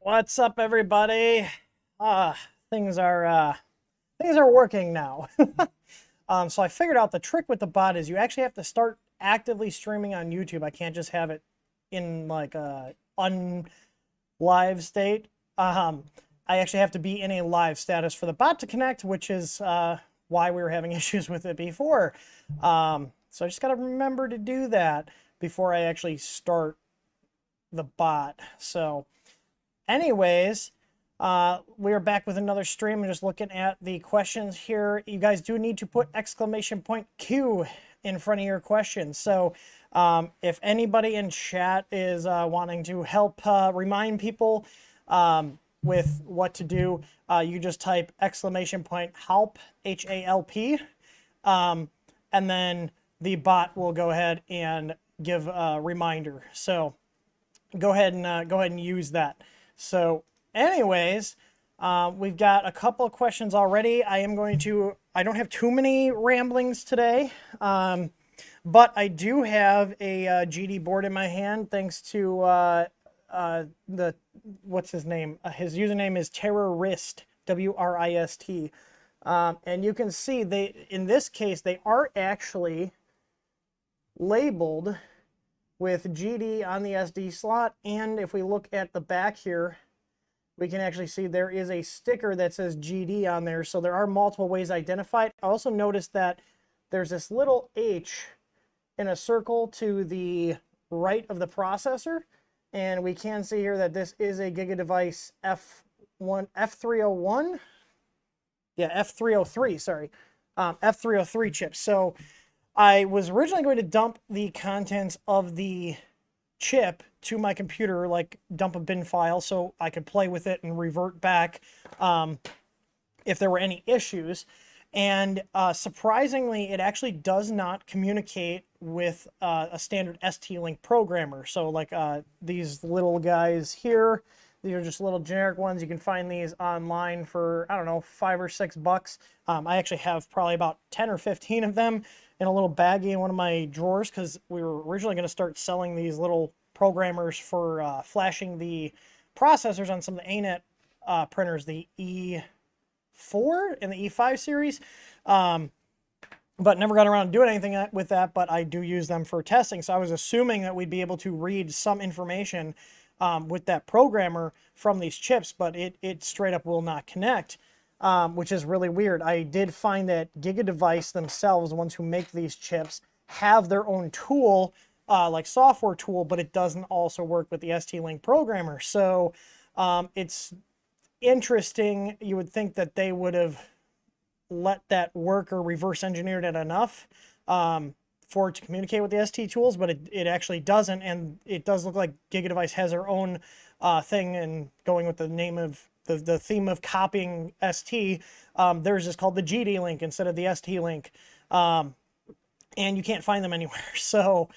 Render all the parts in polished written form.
What's up, everybody? Things are working now. So I figured out the trick with the bot is you actually have to start actively streaming on YouTube. I can't just have it in like a unlive state. I actually have to be in a live status for the bot to connect, which is why we were having issues with it before. So I just got to remember to do that before I actually start the bot. So anyways, we are back with another stream. I'm just looking at the questions here. You guys do need to put !Q in front of your questions. So if anybody in chat is wanting to help remind people with what to do, you just type !HALP, H-A-L-P, and then the bot will go ahead and give a reminder. So go ahead and use that. So anyways, we've got a couple of questions already. I don't have too many ramblings today, but I do have a GD board in my hand thanks to what's his name? His username is Terrorist, W-R-I-S-T. And you can see in this case, they are actually labeled with GD on the SD slot, and if we look at the back here, we can actually see there is a sticker that says GD on there, so there are multiple ways identified. I also noticed that there's this little H in a circle to the right of the processor, and we can see here that this is a GigaDevice F301? Yeah, F303, sorry. F303 chip. So I was originally going to dump the contents of the chip to my computer, like dump a bin file so I could play with it and revert back if there were any issues. And surprisingly, it actually does not communicate with a standard ST-Link programmer. So like these little guys here, these are just little generic ones. You can find these online for, I don't know, $5 or $6. I actually have probably about 10 or 15 of them in a little baggie in one of my drawers, because we were originally going to start selling these little programmers for flashing the processors on some of the ANET printers, the E4 and the E5 series, but never got around to doing anything with that. But I do use them for testing, so I was assuming that we'd be able to read some information with that programmer from these chips, but it straight up will not connect. Which is really weird. I did find that GigaDevice themselves, the ones who make these chips, have their own tool, like software tool, but it doesn't also work with the ST-Link programmer. So it's interesting. You would think that they would have let that work or reverse engineered it enough for it to communicate with the ST tools, but it actually doesn't, and it does look like GigaDevice has their own thing, and going with the name of the theme of copying ST, theirs is called the GD link instead of the ST link. And you can't find them anywhere. So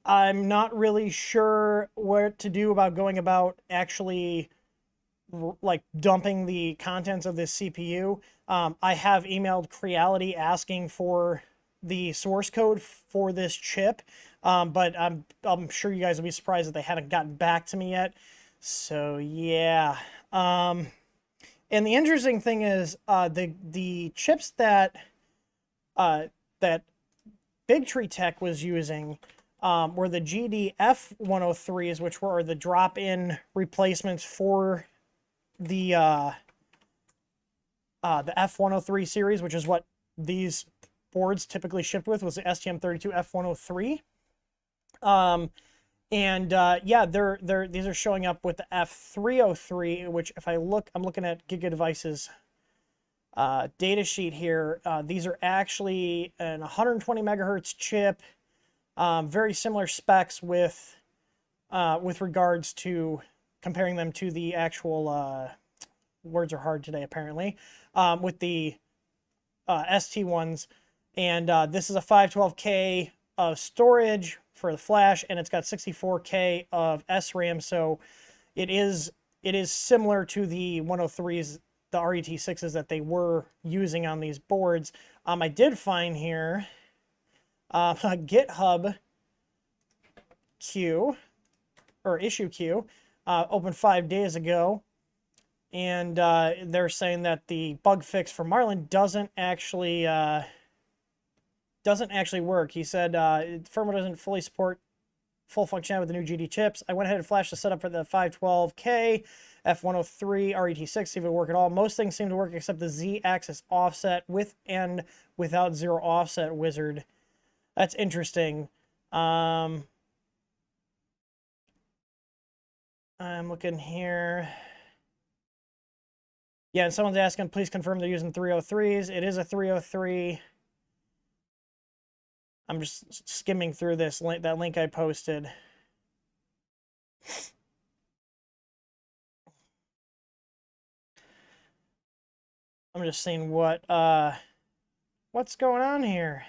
I'm not really sure what to do about going about actually like dumping the contents of this CPU. I have emailed Creality asking for the source code for this chip, but I'm sure you guys will be surprised that they haven't gotten back to me yet. So yeah. And the interesting thing is the chips that that Big Tree Tech was using were the GDF103s, which were the drop-in replacements for the F103 series, which is what these boards typically shipped with, was the STM32 F103. Yeah, these are showing up with the F303, which if I look, I'm looking at GigaDevice's data sheet here. These are actually an 120 megahertz chip, very similar specs with regards to comparing them to the actual words are hard today apparently with the ST ones, and this is a 512K of storage for the flash, and it's got 64K of SRAM, so it is similar to the 103s, the RET6s that they were using on these boards. I did find here a GitHub queue or issue queue opened 5 days ago, and they're saying that the bug fix for Marlin doesn't actually work. He said firmware doesn't fully support full functionality with the new GD chips. I went ahead and flashed the setup for the 512K F103 RET6, see if it would work at all. Most things seem to work except the Z-axis offset with and without zero offset wizard. That's interesting. I'm looking here. Yeah, and someone's asking, please confirm they're using 303s. It is a 303. I'm just skimming through this link, that link I posted. I'm just seeing what's going on here.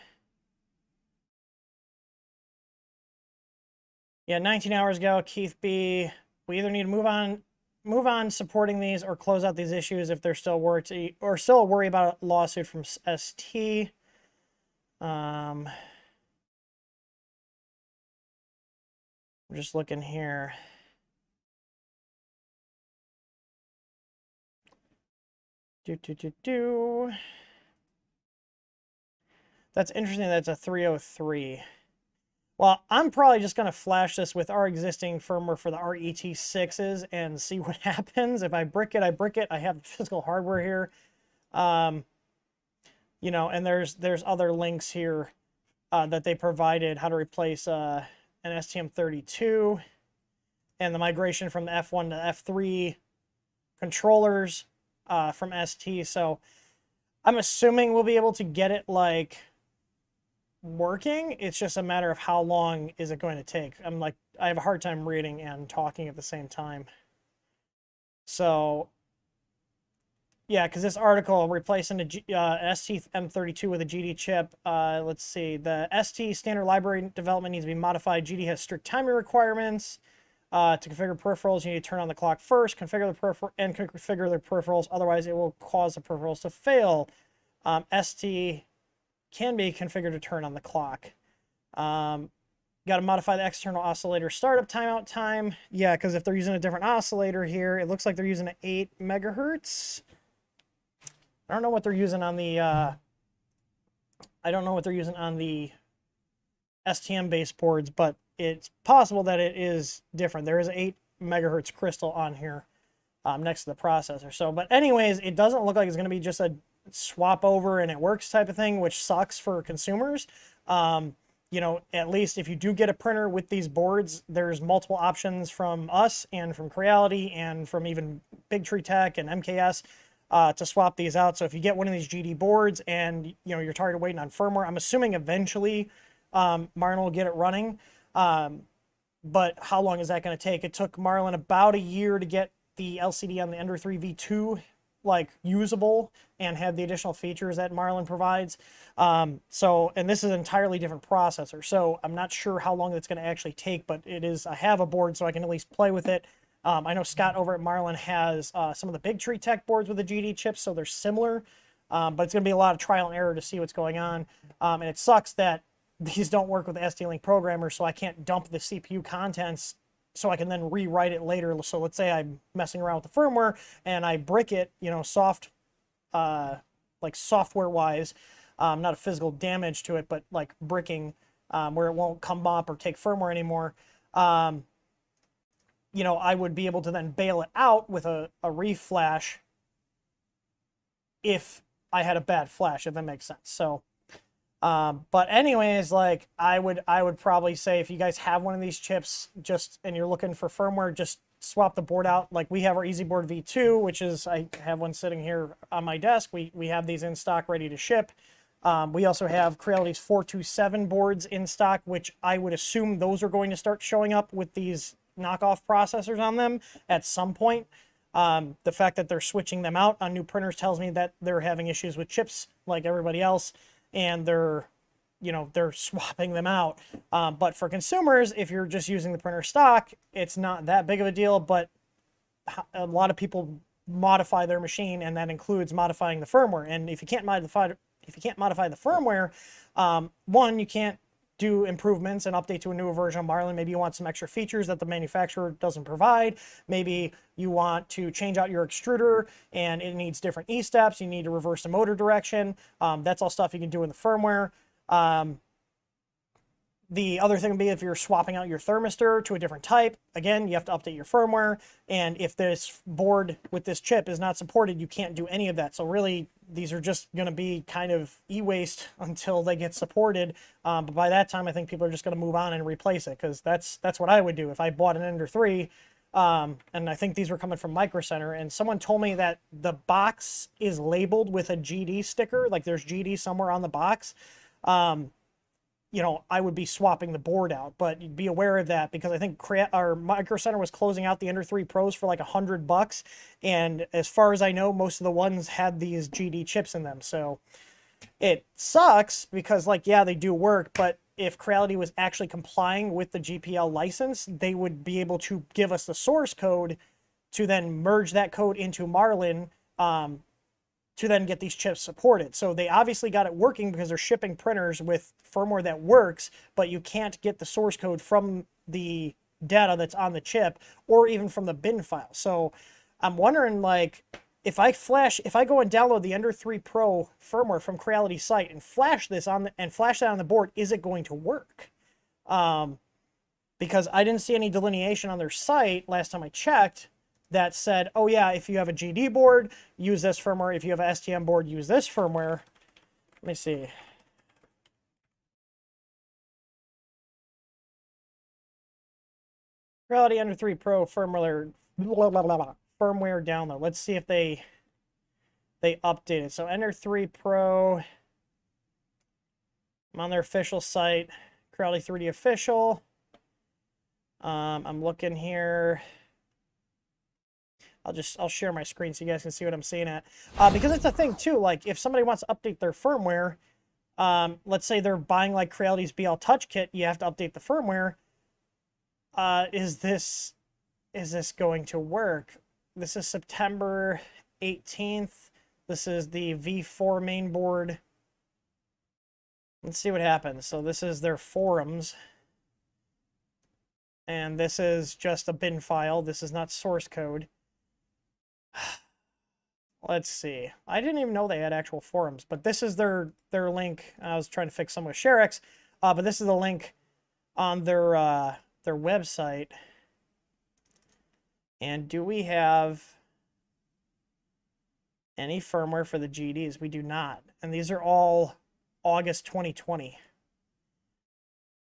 Yeah, 19 hours ago, Keith B. We either need to move on supporting these or close out these issues if they're still worry about a lawsuit from ST. I'm just looking here. That's interesting. That's a 303. Well, I'm probably just going to flash this with our existing firmware for the RET6s and see what happens. If I brick it, I brick it. I have physical hardware here. You know, and there's other links here that they provided, how to replace an STM32 and the migration from the F1 to F3 controllers from ST. So I'm assuming we'll be able to get it like working. It's just a matter of how long is it going to take. I have a hard time reading and talking at the same time. So yeah, because this article replacing the STM32 with a GD chip. Let's see, the ST standard library development needs to be modified. GD has strict timing requirements. To configure peripherals, you need to turn on the clock first, configure the peripherals, otherwise it will cause the peripherals to fail. ST can be configured to turn on the clock. Got to modify the external oscillator startup timeout time. Yeah, because if they're using a different oscillator here, it looks like they're using an 8 megahertz. I don't know what they're using on the STM based boards, but it's possible that it is different. There is an 8 megahertz crystal on here next to the processor. So, but anyways, it doesn't look like it's going to be just a swap over and it works type of thing, which sucks for consumers. You know, at least if you do get a printer with these boards, there's multiple options from us and from Creality and from even Big Tree Tech and MKS to swap these out. So if you get one of these GD boards and you know you're tired of waiting on firmware, I'm assuming eventually Marlin will get it running. But how long is that going to take? It took Marlin about a year to get the LCD on the Ender 3 V2 like usable and have the additional features that Marlin provides. And this is an entirely different processor, so I'm not sure how long it's going to actually take, but it is, I have a board so I can at least play with it. I know Scott over at Marlin has some of the Big Tree Tech boards with the GD chips, so they're similar, but it's going to be a lot of trial and error to see what's going on. And it sucks that these don't work with the ST-Link programmer, so I can't dump the CPU contents so I can then rewrite it later. So let's say I'm messing around with the firmware and I brick it, you know, like software-wise, not a physical damage to it, but like bricking, where it won't come up or take firmware anymore. You know, I would be able to then bail it out with a reflash if I had a bad flash, if that makes sense. So, but anyways, like I would probably say if you guys have one of these chips, and you're looking for firmware, just swap the board out. Like we have our Easeboard V2, which is, I have one sitting here on my desk. We have these in stock ready to ship. We also have Creality's 427 boards in stock, which I would assume those are going to start showing up with these knockoff processors on them at some point. The fact that they're switching them out on new printers tells me that they're having issues with chips like everybody else, and they're swapping them out. But for consumers, if you're just using the printer stock, it's not that big of a deal, but a lot of people modify their machine, and that includes modifying the firmware. And if you can't modify the firmware, one, you can't do improvements and update to a newer version of Marlin. Maybe you want some extra features that the manufacturer doesn't provide. Maybe you want to change out your extruder and it needs different E-steps. You need to reverse the motor direction. That's all stuff you can do in the firmware. The other thing would be if you're swapping out your thermistor to a different type, again, you have to update your firmware. And if this board with this chip is not supported, you can't do any of that. So really, these are just going to be kind of e-waste until they get supported. But by that time, I think people are just going to move on and replace it, because that's what I would do if I bought an Ender 3. And I think these were coming from Micro Center, and someone told me that the box is labeled with a GD sticker, like there's GD somewhere on the box. You know, I would be swapping the board out, but be aware of that, because I think our Micro Center was closing out the Ender 3 Pros for like $100, and as far as I know, most of the ones had these GD chips in them. So it sucks because, like, yeah, they do work, but if Creality was actually complying with the GPL license, they would be able to give us the source code to then merge that code into Marlin, to then get these chips supported. So they obviously got it working because they're shipping printers with firmware that works, but you can't get the source code from the data that's on the chip or even from the bin file. So I'm wondering, like, if I go and download the Ender 3 Pro firmware from Creality's site and flash this on flash that on the board, is it going to work? Because I didn't see any delineation on their site last time I checked that said, oh yeah, if you have a GD board, use this firmware. If you have a STM board, use this firmware. Let me see. Creality Ender 3 Pro firmware, firmware download. Let's see if they update it. So Ender 3 Pro, I'm on their official site, Creality 3D official. I'm looking here. I'll share my screen so you guys can see what I'm seeing at. Because it's a thing too, like if somebody wants to update their firmware, let's say they're buying like Creality's BL Touch Kit, you have to update the firmware. Is this going to work? This is September 18th. This is the V4 main board. Let's see what happens. So this is their forums. And this is just a bin file. This is not source code. Let's see. I didn't even know they had actual forums, but this is their link. I was trying to fix some with ShareX, but this is the link on their website. And do we have any firmware for the GDs? We do not. And these are all August 2020.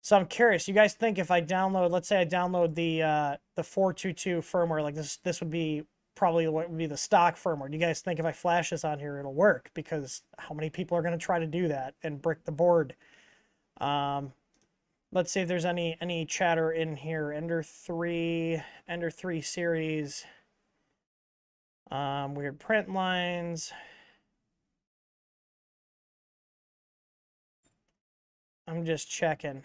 So I'm curious, you guys think if I download, let's say I download the 422 firmware, like this would be probably what would be the stock firmware. Do you guys think if I flash this on here, it'll work? Because how many people are going to try to do that and brick the board? Let's see if there's any chatter in here. Ender 3 series. Weird print lines. I'm just checking.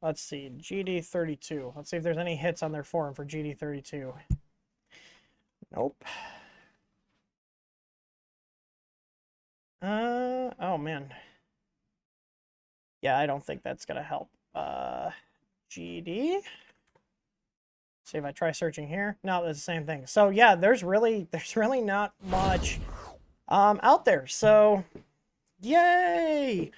Let's see, GD32. Let's see if there's any hits on their forum for GD32. Nope. Oh man. Yeah, I don't think that's gonna help. GD. See if I try searching here. No, it's the same thing. So yeah, there's really not much out there. So yay.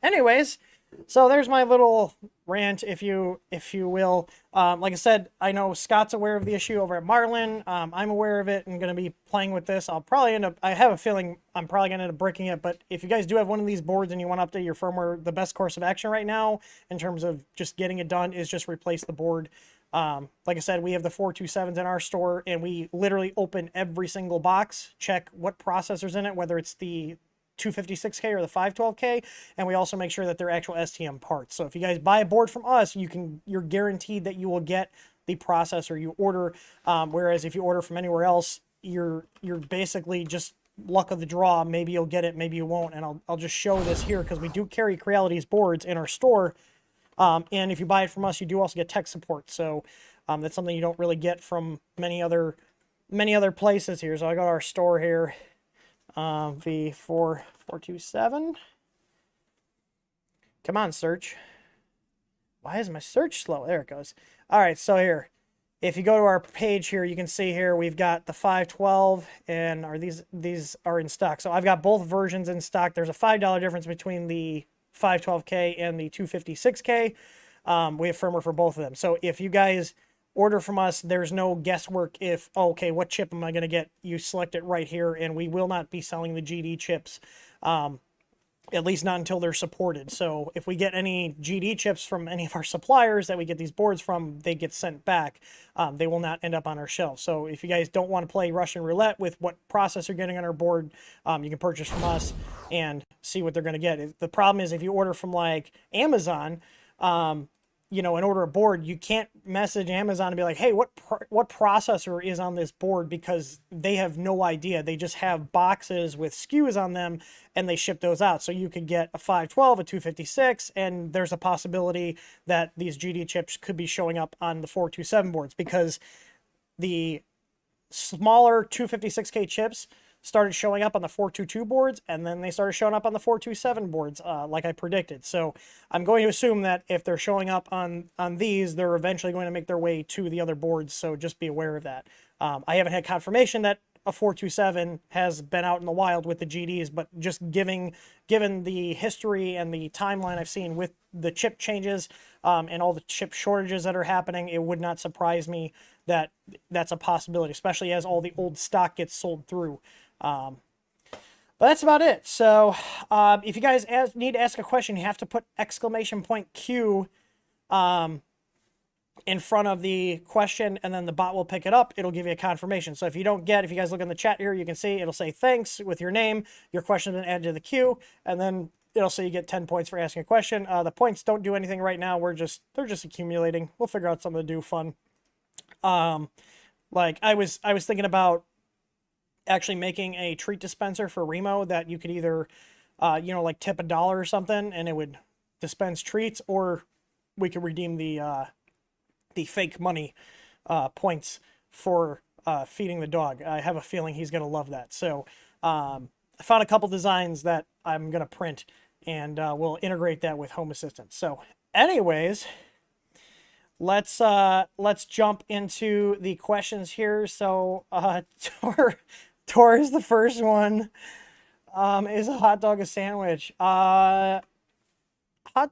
Anyways, so there's my little rant, if you will. Like I said, I know Scott's aware of the issue over at Marlin. I'm aware of it and going to be playing with this. I'll probably end up, I have a feeling I'm probably going to end up breaking it, but if you guys do have one of these boards and you want to update your firmware, the best course of action right now, in terms of just getting it done, is just replace the board. Like I said, we have the 427s in our store, and we literally open every single box, check what processor's in it, whether it's the 256K or the 512K, and we also make sure that they're actual STM parts. So if you guys buy a board from us, you're guaranteed that you will get the processor you order. Whereas if you order from anywhere else, you're basically just luck of the draw. Maybe you'll get it, maybe you won't. And I'll just show this here because we do carry Creality's boards in our store. And if you buy it from us, you do also get tech support. So that's something you don't really get from many other places here. So I got our store here. V4427. Come on, search. Why is my search slow? There it goes. All right, so here, if you go to our page here, you can see here we've got the 512, and these are in stock. So I've got both versions in stock. There's a $5 difference between the 512K and the 256K. We have firmware for both of them. So if you guys order from us, there's no guesswork if, oh, okay, what chip am I going to get? You select it right here, and we will not be selling the GD chips, at least not until they're supported. So if we get any GD chips from any of our suppliers that we get these boards from, they get sent back. They will not end up on our shelves. So if you guys don't want to play Russian roulette with what processor you're getting on our board, you can purchase from us and see what they're going to get. The problem is if you order from like Amazon, and order a board, you can't message Amazon and be like, hey, what processor is on this board, because they have no idea. They just have boxes with SKUs on them, and they ship those out. So you could get a 512, a 256, and there's a possibility that these GD chips could be showing up on the 427 boards, because the smaller 256K chips started showing up on the 422 boards, and then they started showing up on the 427 boards, like I predicted. So I'm going to assume that if they're showing up on these, they're eventually going to make their way to the other boards, so just be aware of that. I haven't had confirmation that a 427 has been out in the wild with the GDs, but just given the history and the timeline I've seen with the chip changes and all the chip shortages that are happening, it would not surprise me that that's a possibility, especially as all the old stock gets sold through. But that's about it. So if you guys need to ask a question, you have to put !Q in front of the question, and then the bot will pick it up. It'll give you a confirmation. So if you guys look in the chat here, you can see it'll say thanks with your name. Your question has been added to the queue, and then it'll say you get 10 points for asking a question. The points don't do anything right now. They're just accumulating. We'll figure out something to do fun. Like I was thinking about actually making a treat dispenser for Remo that you could either, like tip $1 or something, and it would dispense treats, or we could redeem the fake money points for feeding the dog. I have a feeling he's going to love that. So I found a couple designs that I'm going to print, and we'll integrate that with Home Assistant. So anyways, let's jump into the questions here. So Tor is the first one. Is a hot dog a sandwich? Hot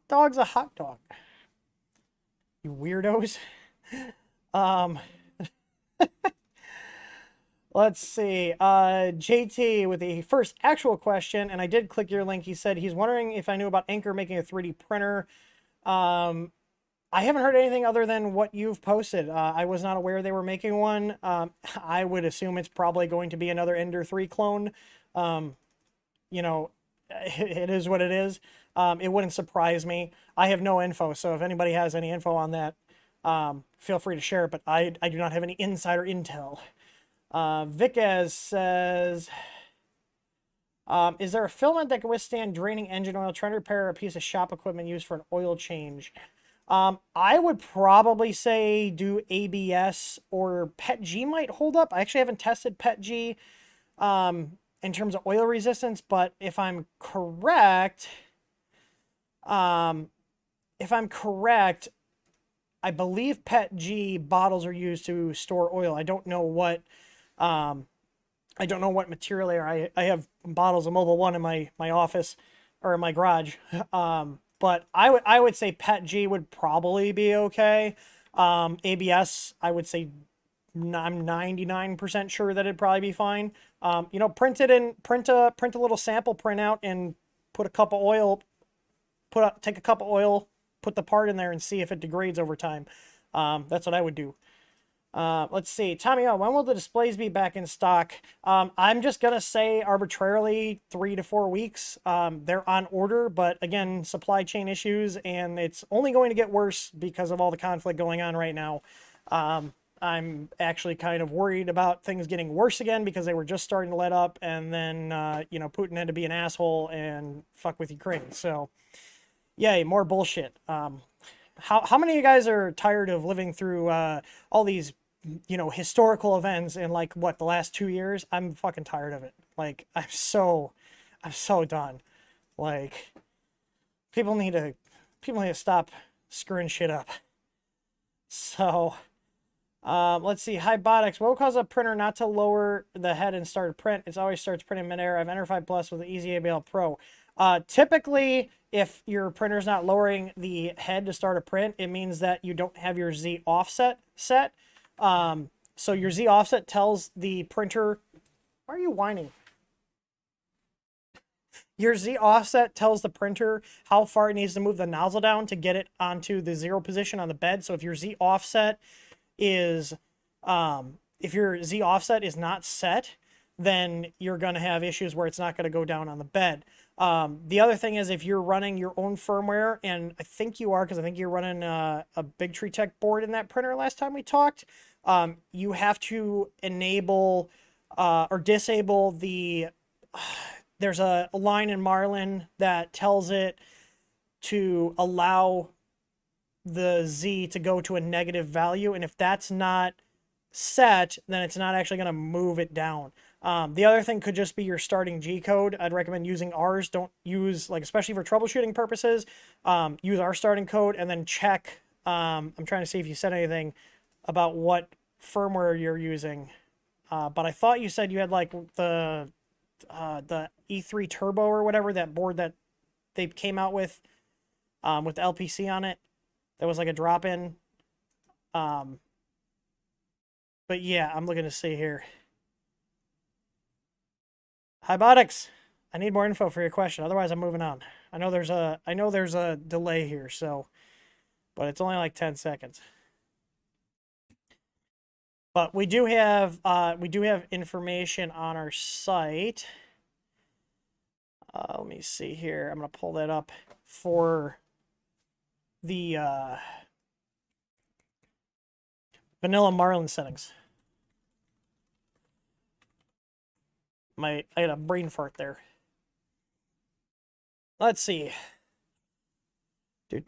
dog's a hot dog. You weirdos. Let's see. JT with the first actual question, and I did click your link. He said he's wondering if I knew about Anker making a 3D printer. I haven't heard anything other than what you've posted. I was not aware they were making one. I would assume it's probably going to be another Ender 3 clone. It is what it is. It wouldn't surprise me. I have no info, so if anybody has any info on that, feel free to share it, but I do not have any insider intel. Vicaz says, is there a filament that can withstand draining engine oil? Trying to repair a piece of shop equipment used for an oil change. I would probably say do ABS, or PETG might hold up. I actually haven't tested PETG in terms of oil resistance, but if I'm correct, I believe PETG bottles are used to store oil. I don't know what material they are. I have bottles of Mobil 1 in my office or in my garage. But I would say PETG would probably be okay. ABS, I would say I'm 99% sure that it'd probably be fine. You know, print a little sample printout and put a cup of oil, take a cup of oil, put the part in there and see if it degrades over time. That's what I would do. Let's see. Timeout. When will the displays be back in stock? I'm just going to say arbitrarily 3 to 4 weeks. They're on order, but again, supply chain issues, and it's only going to get worse because of all the conflict going on right now. I'm actually kind of worried about things getting worse again because they were just starting to let up, and then, you know, Putin had to be an asshole and fuck with Ukraine. So, yay, more bullshit. How many of you guys are tired of living through all these, you know, historical events in like what, the last 2 years? I'm fucking tired of it. Like I'm so done. Like people need to stop screwing shit up. So let's see. Hybotics. What will cause a printer not to lower the head and start a print? It always starts printing midair. I have Enter 5 Plus with the Easy ABL Pro. Typically, if your printer's not lowering the head to start a print, it means that you don't have your Z offset set. So your Z offset tells the printer, why are you whining? Your Z offset tells the printer how far it needs to move the nozzle down to get it onto the 0 position on the bed. So if your Z offset is, not set, then you're going to have issues where it's not going to go down on the bed. The other thing is if you're running your own firmware, and I think you are, because I think you're running a Big Tree Tech board in that printer last time we talked, you have to enable or disable the, there's a line in Marlin that tells it to allow the Z to go to a negative value, and if that's not set, then it's not actually going to move it down. The other thing could just be your starting G code. I'd recommend using ours. Don't use, like, especially for troubleshooting purposes, use our starting code and then check. I'm trying to see if you said anything about what firmware you're using. But I thought you said you had like the E3 Turbo or whatever, that board that they came out with the LPC on it. That was like a drop-in. But yeah, I'm looking to see here. Hybotics, I need more info for your question. Otherwise, I'm moving on. I know there's a delay here, so, but it's only like 10 seconds. But we do have information on our site. Let me see here. I'm gonna pull that up for the vanilla Marlin settings. I had a brain fart there. Let's see. There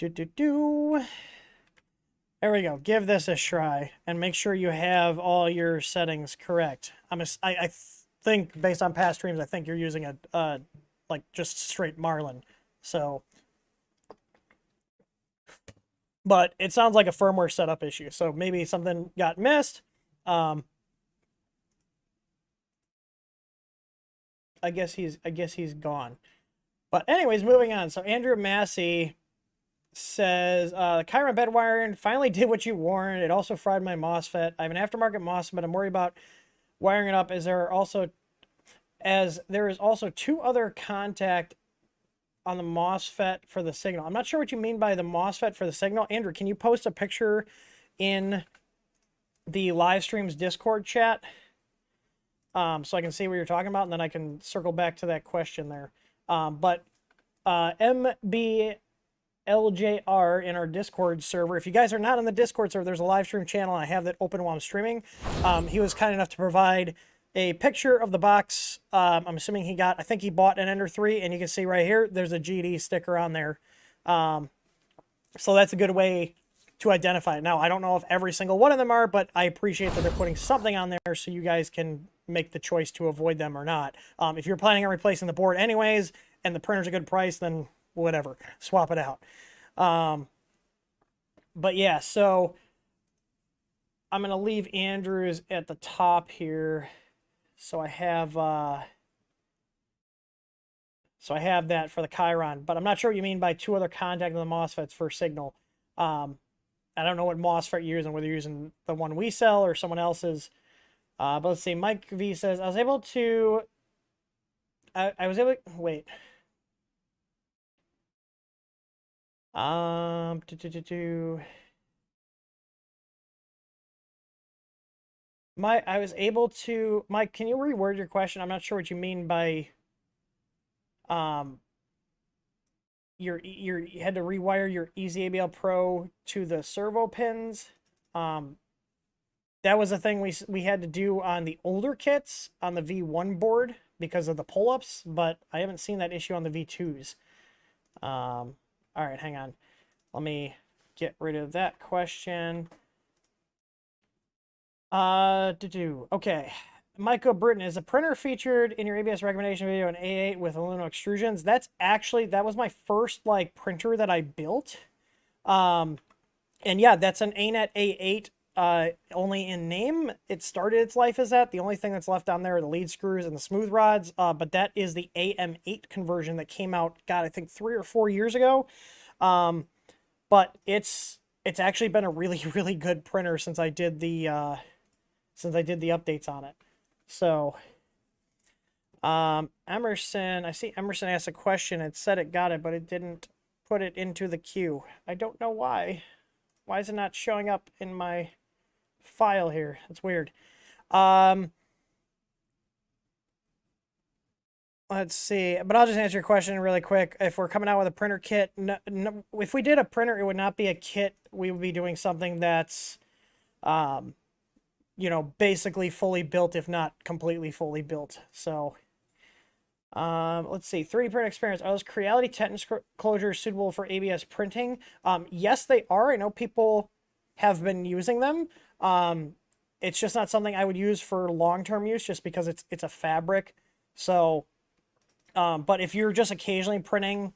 we go. Give this a try and make sure you have all your settings correct. I think based on past streams, I think you're using a like just straight Marlin. So, but it sounds like a firmware setup issue. So maybe something got missed. I guess he's gone. But anyways, moving on. So Andrew Massey says, Chiron bed wiring finally did what you warned. It also fried my MOSFET. I have an aftermarket MOSFET, but I'm worried about wiring it up as there is also 2 other contact on the MOSFET for the signal. I'm not sure what you mean by the MOSFET for the signal. Andrew, can you post a picture in the Livestream's Discord chat? So I can see what you're talking about, and then I can circle back to that question there. But MB LJR in our Discord server. If you guys are not on the Discord server, there's a live stream channel. And I have that open while I'm streaming. He was kind enough to provide a picture of the box. I'm assuming I think he bought an Ender 3, and you can see right here, there's a GD sticker on there. So that's a good way to identify it. Now, I don't know if every single one of them are, but I appreciate that they're putting something on there so you guys can make the choice to avoid them or not. If you're planning on replacing the board anyways, and the printer's a good price, then whatever, swap it out. But yeah, so I'm going to leave Andrew's at the top here. So I have that for the Chiron, but I'm not sure what you mean by 2 other contact of the MOSFETs for signal. I don't know what MOSFET you're using, whether you're using the one we sell or someone else's. But let's see. Mike V says, I was able to, wait. I was able to, Mike, can you reword your question? I'm not sure what you mean by, you had to rewire your EasyABL Pro to the servo pins. That was a thing we had to do on the older kits on the V1 board because of the pull-ups, but I haven't seen that issue on the V2s. All right, hang on. Let me get rid of that question. Okay. Michael Britton, is a printer featured in your ABS recommendation video in A8 with aluminum extrusions? That was my first like printer that I built. And yeah, that's an ANET A8, only in name. It started its life as that. The only thing that's left on there are the lead screws and the smooth rods. But that is the AM8 conversion that came out, God, I think 3 or 4 years ago. But it's actually been a really, really good printer since I did the updates on it. So, Emerson, I see Emerson asked a question. It said it got it, but it didn't put it into the queue. I don't know why. Why is it not showing up in my file here? That's weird. Let's see, but I'll just answer your question really quick. If we're coming out with a printer kit, if we did a printer, it would not be a kit. We would be doing something that's, you know, basically fully built, if not completely fully built. So, let's see, 3D print experience. Are those Creality tetanus closures suitable for ABS printing? Yes, they are. I know people have been using them. It's just not something I would use for long-term use, just because it's a fabric. So, but if you're just occasionally printing,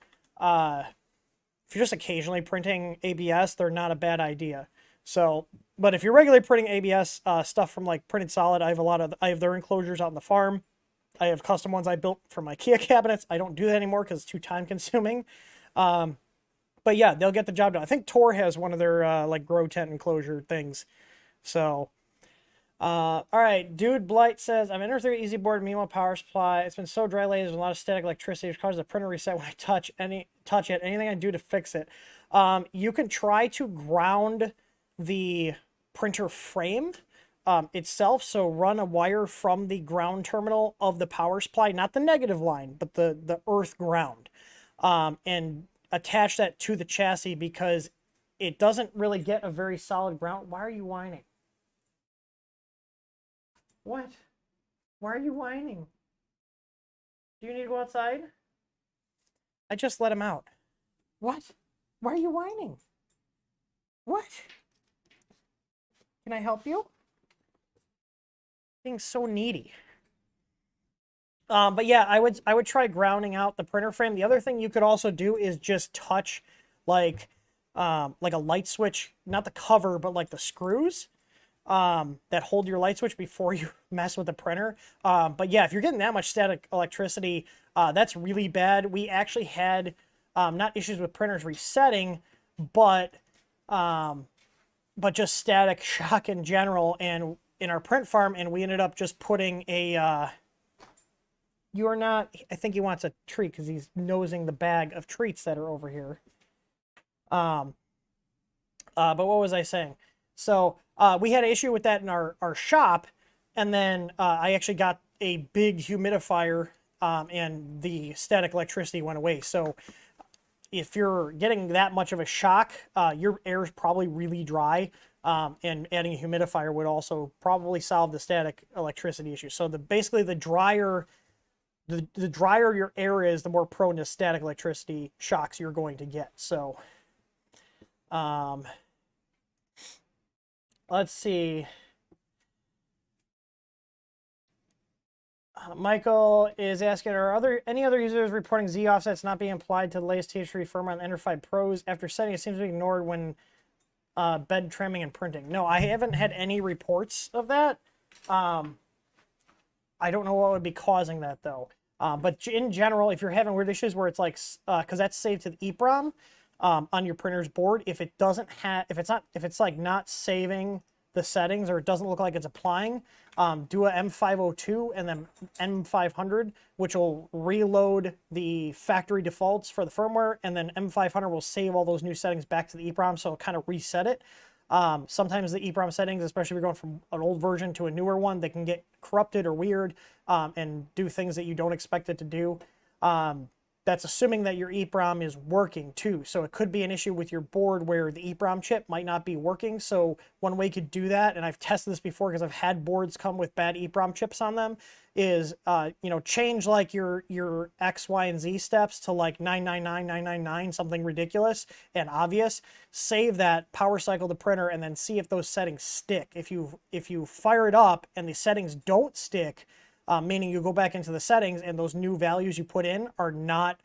ABS, they're not a bad idea. So, but if you're regularly printing ABS stuff from like Printed Solid, I have their enclosures out in the farm. I have custom ones I built for my Kia cabinets. I don't do that anymore because it's too time consuming. But yeah, they'll get the job done. I think Tor has one of their like grow tent enclosure things. So, all right, Dude Blight says, I'm Ender 3 Easeboard, meanwhile power supply. It's been so dry lately, there's a lot of static electricity, which causes the printer reset when I touch it. Anything I do to fix it? You can try to ground the printer frame itself, so run a wire from the ground terminal of the power supply, not the negative line, but the earth ground, and attach that to the chassis, because it doesn't really get a very solid ground. Why are you whining? What? Why are you whining? Do you need to go outside? I just let him out. What? Why are you whining? What? Can I help you? Being so needy. But yeah, I would try grounding out the printer frame. The other thing you could also do is just touch like a light switch, not the cover, but like the screws that hold your light switch before you mess with the printer. But yeah, if you're getting that much static electricity, that's really bad. We actually had not issues with printers resetting, but just static shock in general, and in our print farm, and we ended up just putting a I think he wants a treat because he's nosing the bag of treats that are over here. But what was I saying? So we had an issue with that in our shop, and then I actually got a big humidifier, and the static electricity went away. So if you're getting that much of a shock, your air is probably really dry, and adding a humidifier would also probably solve the static electricity issue. So basically the drier your air is, the more prone to static electricity shocks you're going to get. So let's see. Michael is asking, are any other users reporting Z offsets not being applied to the latest TH3 firmware on the Ender 5 Pros? After setting, it seems to be ignored when bed trimming and printing. No, I haven't had any reports of that. I don't know what would be causing that though. But in general, if you're having weird issues where it's like, because that's saved to the EEPROM on your printer's board, if it doesn't have, if it's like not saving the settings, or it doesn't look like it's applying, do a M502 and then M500, which will reload the factory defaults for the firmware, and then M500 will save all those new settings back to the EEPROM, so it'll kind of reset it. Sometimes the EEPROM settings, especially if you're going from an old version to a newer one, they can get corrupted or weird and do things that you don't expect it to do. That's assuming that your EEPROM is working too. So it could be an issue with your board where the EEPROM chip might not be working. So one way you could do that, and I've tested this before because I've had boards come with bad EEPROM chips on them, is change like your X, Y, and Z steps to like 999, something ridiculous and obvious. Save that, power cycle the printer, and then see if those settings stick. If you fire it up and the settings don't stick, meaning you go back into the settings and those new values you put in are not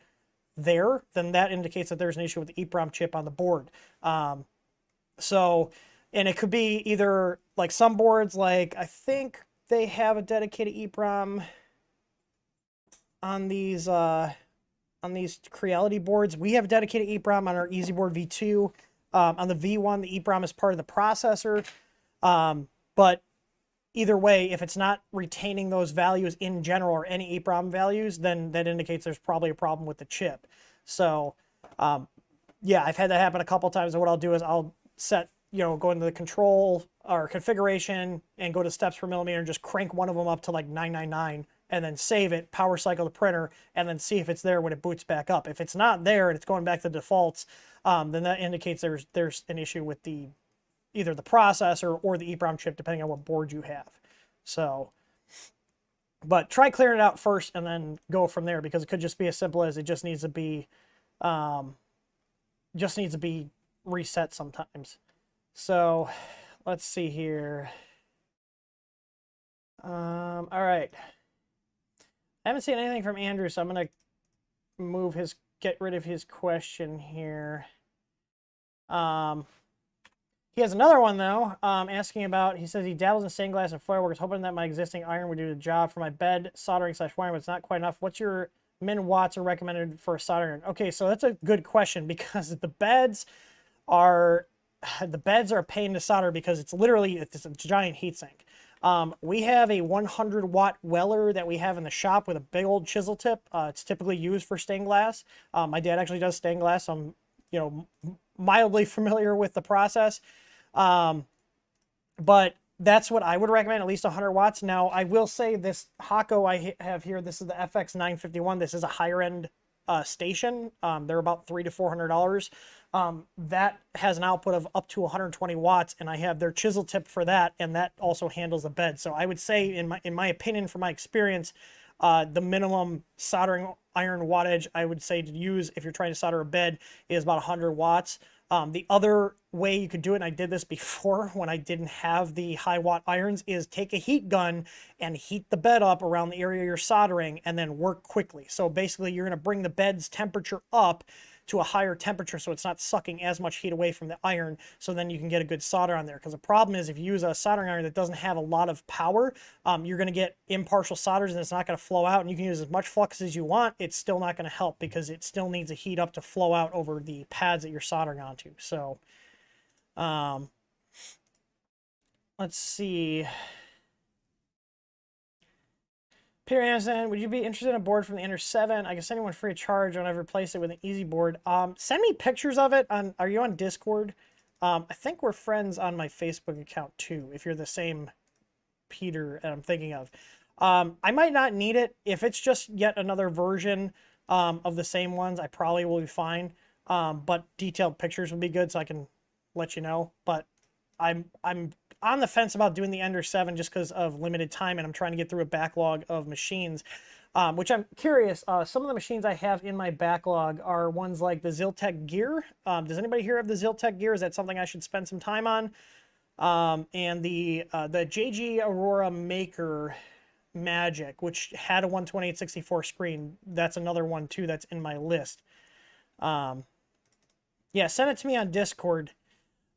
there, then that indicates that there's an issue with the EEPROM chip on the board. And it could be either like some boards, like I think they have a dedicated EEPROM on these Creality boards. We have a dedicated EEPROM on our Easeboard V2. On the V1, the EEPROM is part of the processor. But either way, if it's not retaining those values in general or any EEPROM values, then that indicates there's probably a problem with the chip. So, yeah, I've had that happen a couple times. And what I'll do is I'll set, go into the control or configuration and go to steps per millimeter and just crank one of them up to like 999 and then save it, power cycle the printer, and then see if it's there when it boots back up. If it's not there and it's going back to defaults, then that indicates there's an issue with either the processor or the EEPROM chip, depending on what board you have. So, but try clearing it out first and then go from there, because it could just be as simple as it just needs to be reset sometimes. So let's see here. All right. I haven't seen anything from Andrew, so I'm going to get rid of his question here. He has another one, though, asking about, he says he dabbles in stained glass and foil work, hoping that my existing iron would do the job for my bed soldering / wiring, but it's not quite enough. What's your min watts are recommended for a soldering iron? Okay, so that's a good question, because the beds are a pain to solder, because it's a giant heatsink. We have a 100-watt Weller that we have in the shop with a big old chisel tip. It's typically used for stained glass. My dad actually does stained glass, so I'm, mildly familiar with the process. But that's what I would recommend, at least 100 watts. Now, I will say this Hako I have here, this is the FX951. This is a higher end station. They're about $300 to $400. That has an output of up to 120 watts, and I have their chisel tip for that, and that also handles the bed. So I would say, in my opinion, from my experience, the minimum soldering iron wattage I would say to use if you're trying to solder a bed is about 100 watts. The other way you could do it, and I did this before when I didn't have the high watt irons, is take a heat gun and heat the bed up around the area you're soldering and then work quickly. So basically you're going to bring the bed's temperature up to a higher temperature so it's not sucking as much heat away from the iron, so then you can get a good solder on there. Because the problem is, if you use a soldering iron that doesn't have a lot of power, you're going to get impartial solders and it's not going to flow out, and you can use as much flux as you want, it's still not going to help because it still needs a heat up to flow out over the pads that you're soldering onto. So let's see. Peter Anderson, would you be interested in a board from the Ender 7? I can send anyone free of charge when I've replaced it with an Easeboard. Send me pictures of it. Are you on Discord? I think we're friends on my Facebook account too, if you're the same Peter that I'm thinking of. I might not need it. If it's just yet another version of the same ones, I probably will be fine. but detailed pictures would be good so I can let you know. But I'm on the fence about doing the Ender 7 just because of limited time, and I'm trying to get through a backlog of machines, which I'm curious. Some of the machines I have in my backlog are ones like the Ziltech Gear. Does anybody here have the Ziltech Gear? Is that something I should spend some time on? And the JG Aurora Maker Magic, which had a 128/64 screen. That's another one too that's in my list. Yeah, send it to me on Discord.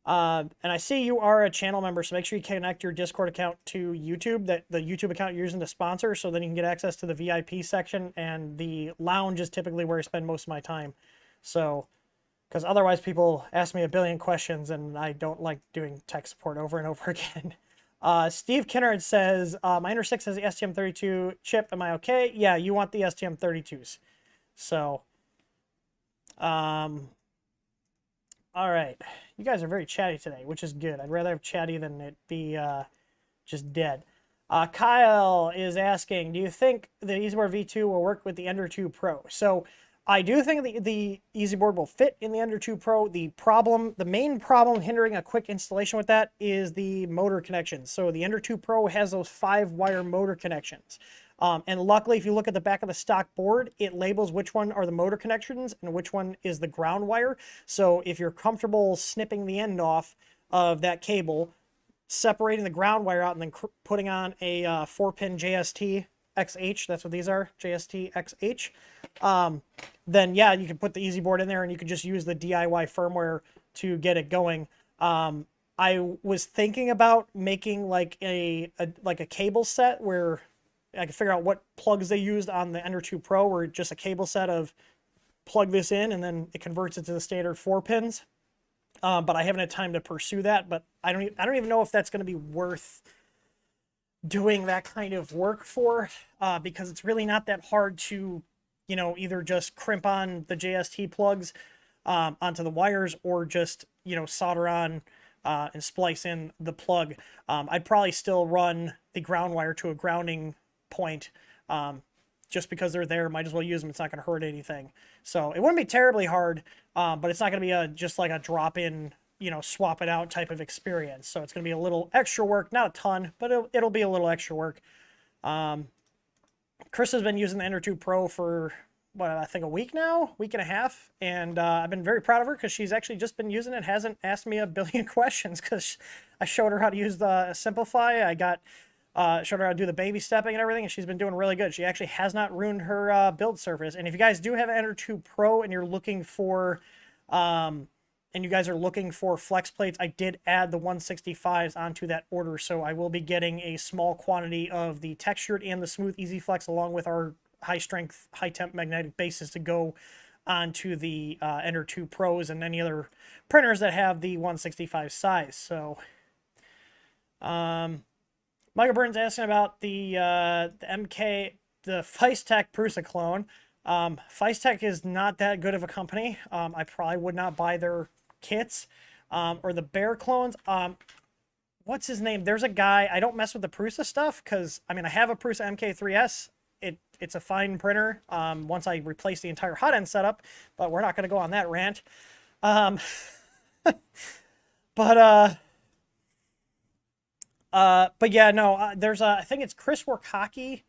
And I see you are a channel member, so make sure you connect your Discord account to YouTube, that the YouTube account you're using to sponsor, so then you can get access to the VIP section, and the lounge is typically where I spend most of my time. So, because otherwise people ask me a billion questions, and I don't like doing tech support over and over again. Steve Kinnard says, my Ender 6 has the STM32 chip. Am I okay? Yeah, you want the STM32s. So, all right. You guys are very chatty today, which is good. I'd rather have chatty than it be just dead. Kyle is asking, do you think the Easeboard V2 will work with the Ender 2 Pro? So I do think the Easeboard will fit in the Ender 2 Pro. The main problem hindering a quick installation with that is the motor connections. So the Ender 2 Pro has those 5-wire motor connections. And luckily, if you look at the back of the stock board, it labels which one are the motor connections and which one is the ground wire. So if you're comfortable snipping the end off of that cable, separating the ground wire out, and then putting on a 4-pin JST XH, that's what these are, JST XH, then yeah, you can put the Easeboard in there and you can just use the DIY firmware to get it going. I was thinking about making like a cable set where I could figure out what plugs they used on the Ender 2 Pro, or just a cable set of plug this in and then it converts it to the standard 4 pins. But I haven't had time to pursue that. But I don't even know if that's going to be worth doing that kind of work for, because it's really not that hard to, either just crimp on the JST plugs onto the wires, or just solder on and splice in the plug. I'd probably still run the ground wire to a grounding point, just because they're there. Might as well use them. It's not going to hurt anything. So it wouldn't be terribly hard, but it's not going to be just like a drop-in, swap it out type of experience. So it's going to be a little extra work, not a ton, but it'll be a little extra work. Chris has been using the Ender 2 Pro for I think a week now, week and a half, and I've been very proud of her because she's actually just been using it, hasn't asked me a billion questions, because I showed her how to use the Simplify. Showed her how to do the baby stepping and everything, and she's been doing really good. She actually has not ruined her build surface. And if you guys do have an Ender 2 Pro and you're looking for, flex plates, I did add the 165s onto that order, so I will be getting a small quantity of the textured and the smooth Easy Flex, along with our high strength, high temp magnetic bases, to go onto the Ender 2 Pros and any other printers that have the 165 size. So, Michael Burns asking about the MK, the Feistek Prusa clone. Feistek is not that good of a company. I probably would not buy their kits, or the Bear clones. What's his name? There's a guy, I don't mess with the Prusa stuff, because, I have a Prusa MK3S. It's a fine printer, once I replace the entire hot end setup, but we're not going to go on that rant. But yeah, no, there's I think it's Chris Warkaki,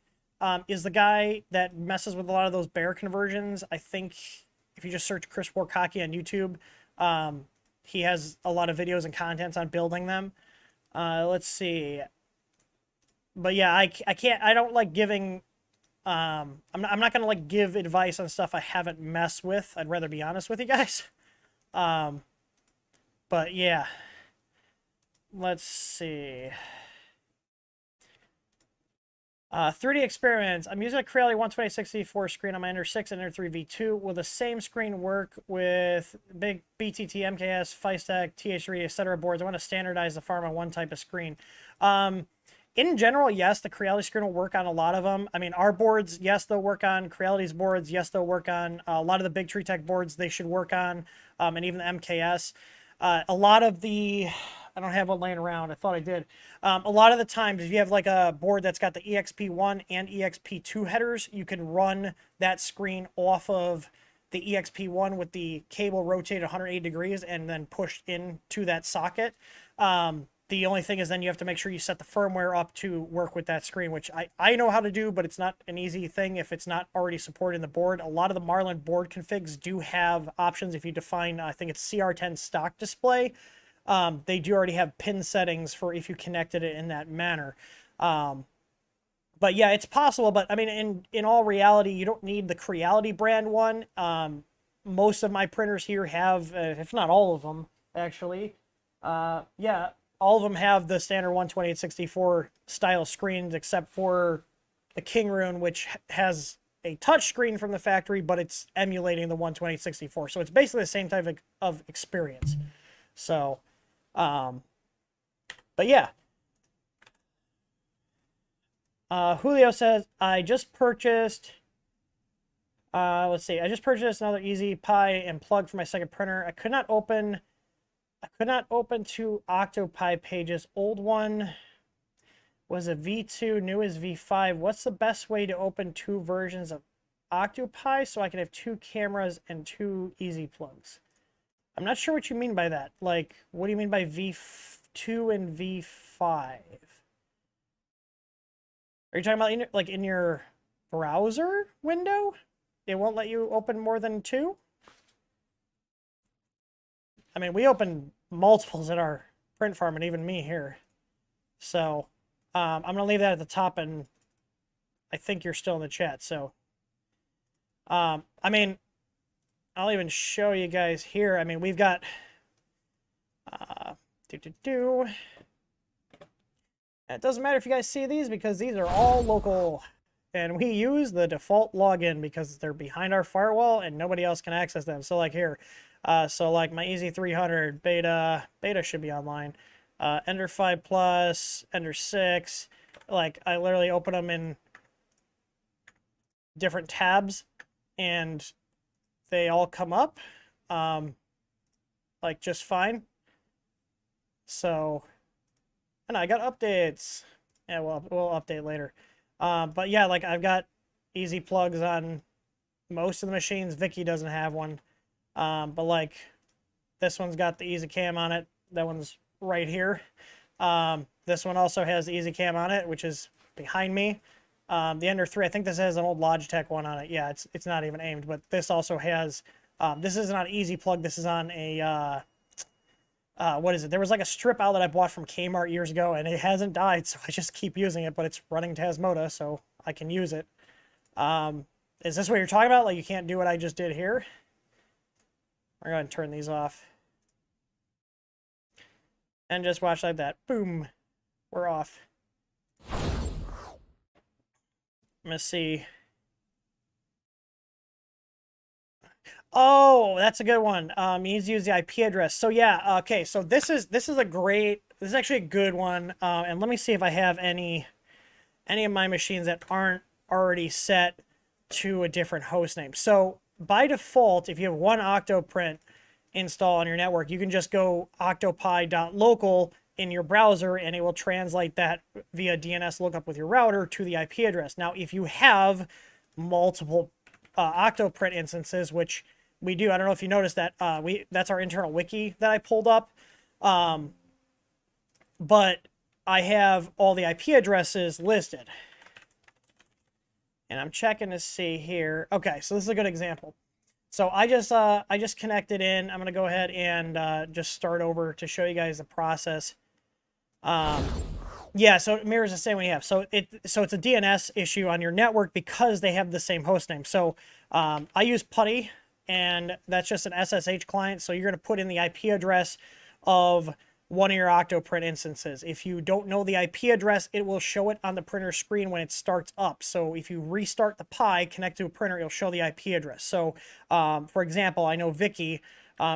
is the guy that messes with a lot of those Bear conversions. I think if you just search Chris Warkaki on YouTube, he has a lot of videos and contents on building them. Let's see. But yeah, I don't like giving, I'm not going to like give advice on stuff I haven't messed with. I'd rather be honest with you guys. But yeah. Let's see. 3D experiments. I'm using a Creality 128/64 screen on my Ender 6 and Ender 3 V2. Will the same screen work with big BTT, MKS, Feistek, TH3, etc. boards? I want to standardize the farm on one type of screen. In general, yes, the Creality screen will work on a lot of them. Our boards, yes, they'll work on. Creality's boards, yes, they'll work on. A lot of the big Tree Tech boards, they should work on, and even the MKS. A lot of the... I don't have one laying around. I thought I did. A lot of the times, if you have like a board that's got the EXP1 and EXP2 headers, you can run that screen off of the EXP1 with the cable rotated 180 degrees and then pushed into that socket. The only thing is then you have to make sure you set the firmware up to work with that screen, which I know how to do, but it's not an easy thing if it's not already supported in the board. A lot of the Marlin board configs do have options if you define, I think it's CR10 stock display. They do already have pin settings for if you connected it in that manner. But yeah, it's possible. But I mean, in all reality, you don't need the Creality brand one. Most of my printers here have, if not all of them, actually. Yeah, all of them have the standard 128/64 style screens, except for the King Rune, which has a touch screen from the factory, but it's emulating the 128/64. So it's basically the same type of experience. So, but yeah. Julio says, I just purchased, let's see, I just purchased another Easy Pi and plug for my second printer. I could not open two Octopi pages. Old one was a V2, new is V5. What's the best way to open two versions of Octopi so I can have two cameras and two Easy plugs? I'm not sure what you mean by that. Like, what do you mean by V2 and V5? Are you talking about in your browser window? It won't let you open more than two? I mean, we open multiples at our print farm, and even me here. So, I'm going to leave that at the top, and I think you're still in the chat. So, I mean, I'll even show you guys here. I mean, we've got... It doesn't matter if you guys see these because these are all local. And we use the default login because they're behind our firewall and nobody else can access them. So like here, so like my Easy 300 beta should be online. Ender 5 Plus, Ender 6. Like I literally open them in different tabs and they all come up like just fine. So... And I got updates. Yeah, we'll update later. But yeah, like I've got Easy plugs on most of the machines. Vicky doesn't have one. But like this one's got the Easy Cam on it. That one's right here. This one also has the Easy Cam on it, which is behind me. The Ender 3, I think this has an old Logitech one on it. Yeah, it's not even aimed, but this also has, this isn't on Easy plug. This is on a, what is it? There was like a strip outlet I bought from Kmart years ago, and it hasn't died, so I just keep using it, but it's running Tasmota, so I can use it. Is this what you're talking about? Like you can't do what I just did here? I'm going to turn these off. And just watch like that. Boom. We're off. Let's see. Oh, that's a good one. You need to use the IP address. So yeah, okay. So this is actually a good one. And let me see if I have any of my machines that aren't already set to a different host name. So by default, if you have one Octoprint install on your network, you can just go octopi.local in your browser and it will translate that via DNS lookup with your router to the IP address. Now, if you have multiple Octoprint instances, which we do, I don't know if you noticed that, that's our internal wiki that I pulled up. But I have all the IP addresses listed. And I'm checking to see here. Okay, so this is a good example. So I just connected in. I'm going to go ahead and just start over to show you guys the process. Yeah, so it mirrors the same way you have. So it's a DNS issue on your network because they have the same host name. So I use Putty, and that's just an SSH client. So you're going to put in the IP address of one of your Octoprint instances. If you don't know the IP address, it will show it on the printer screen when it starts up. So if you restart the Pi, connect to a printer, it'll show the IP address. So for example, I know Vicky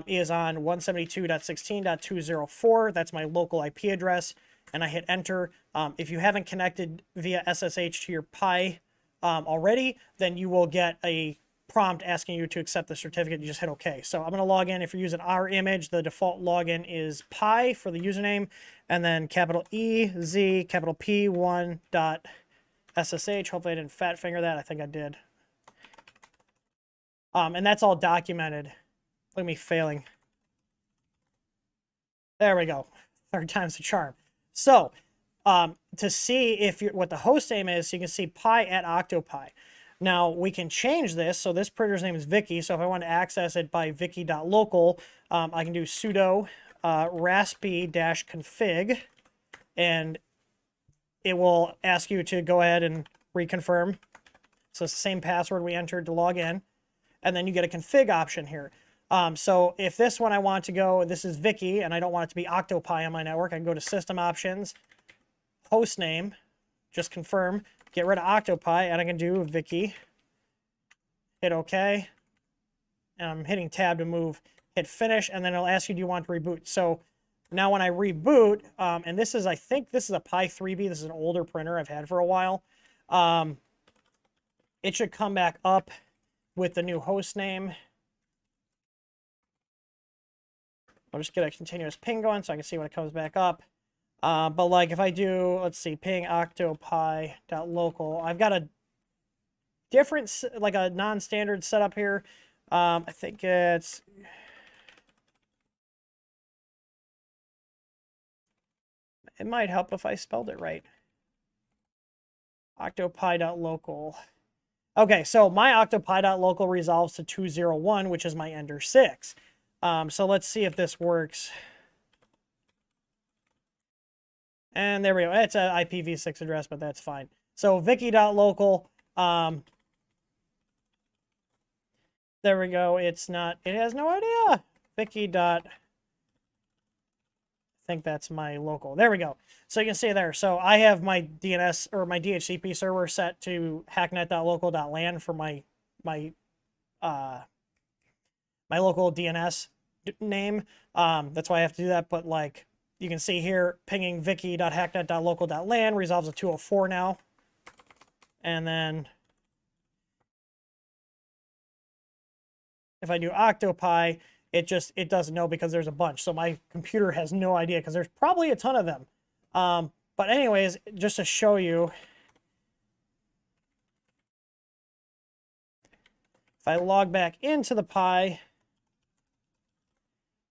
is on 172.16.204. That's my local IP address. And I hit enter. If you haven't connected via SSH to your Pi already, then you will get a prompt asking you to accept the certificate. You just hit OK. So I'm going to log in. If you're using our image, the default login is Pi for the username, and then capital EZ, capital P1.SSH. Hopefully I didn't fat finger that. I think I did. And that's all documented. Look at me failing. There we go. Third time's the charm. So, to see if what the host name is, so you can see pi at octopi. Now, we can change this. So this printer's name is Vicky. So if I want to access it by vicky.local, I can do sudo raspi-config, and it will ask you to go ahead and reconfirm. So it's the same password we entered to log in. And then you get a config option here. So if this one I want to go, this is Vicky, and I don't want it to be octopi on my network, I can go to System Options, Host Name, just confirm, get rid of octopi, and I can do Vicky, hit OK, and I'm hitting tab to move, hit finish, and then it'll ask you, do you want to reboot? So now when I reboot, and this is, I think this is a Pi 3B, this is an older printer I've had for a while, it should come back up with the new host name. I'll just get a continuous ping going so I can see when it comes back up. But like if I do, let's see, ping octopi.local, I've got a different, like a non-standard setup here. I think it's, it might help if I spelled it right. Octopi.local. Okay, so my octopi.local resolves to 201, which is my Ender 6. So let's see if this works. And there we go. It's an IPv6 address, but that's fine. So vicky.local. There we go. It's not, it has no idea. Vicky. I think that's my local. There we go. So you can see there. So I have my DNS or my DHCP server set to hacknet.local.lan for my local DNS name. That's why I have to do that. But like you can see here, pinging vicky.hacknet.local.lan resolves a 204 now. And then if I do octopi, it doesn't know because there's a bunch. So my computer has no idea because there's probably a ton of them. But anyways, just to show you, if I log back into the Pi,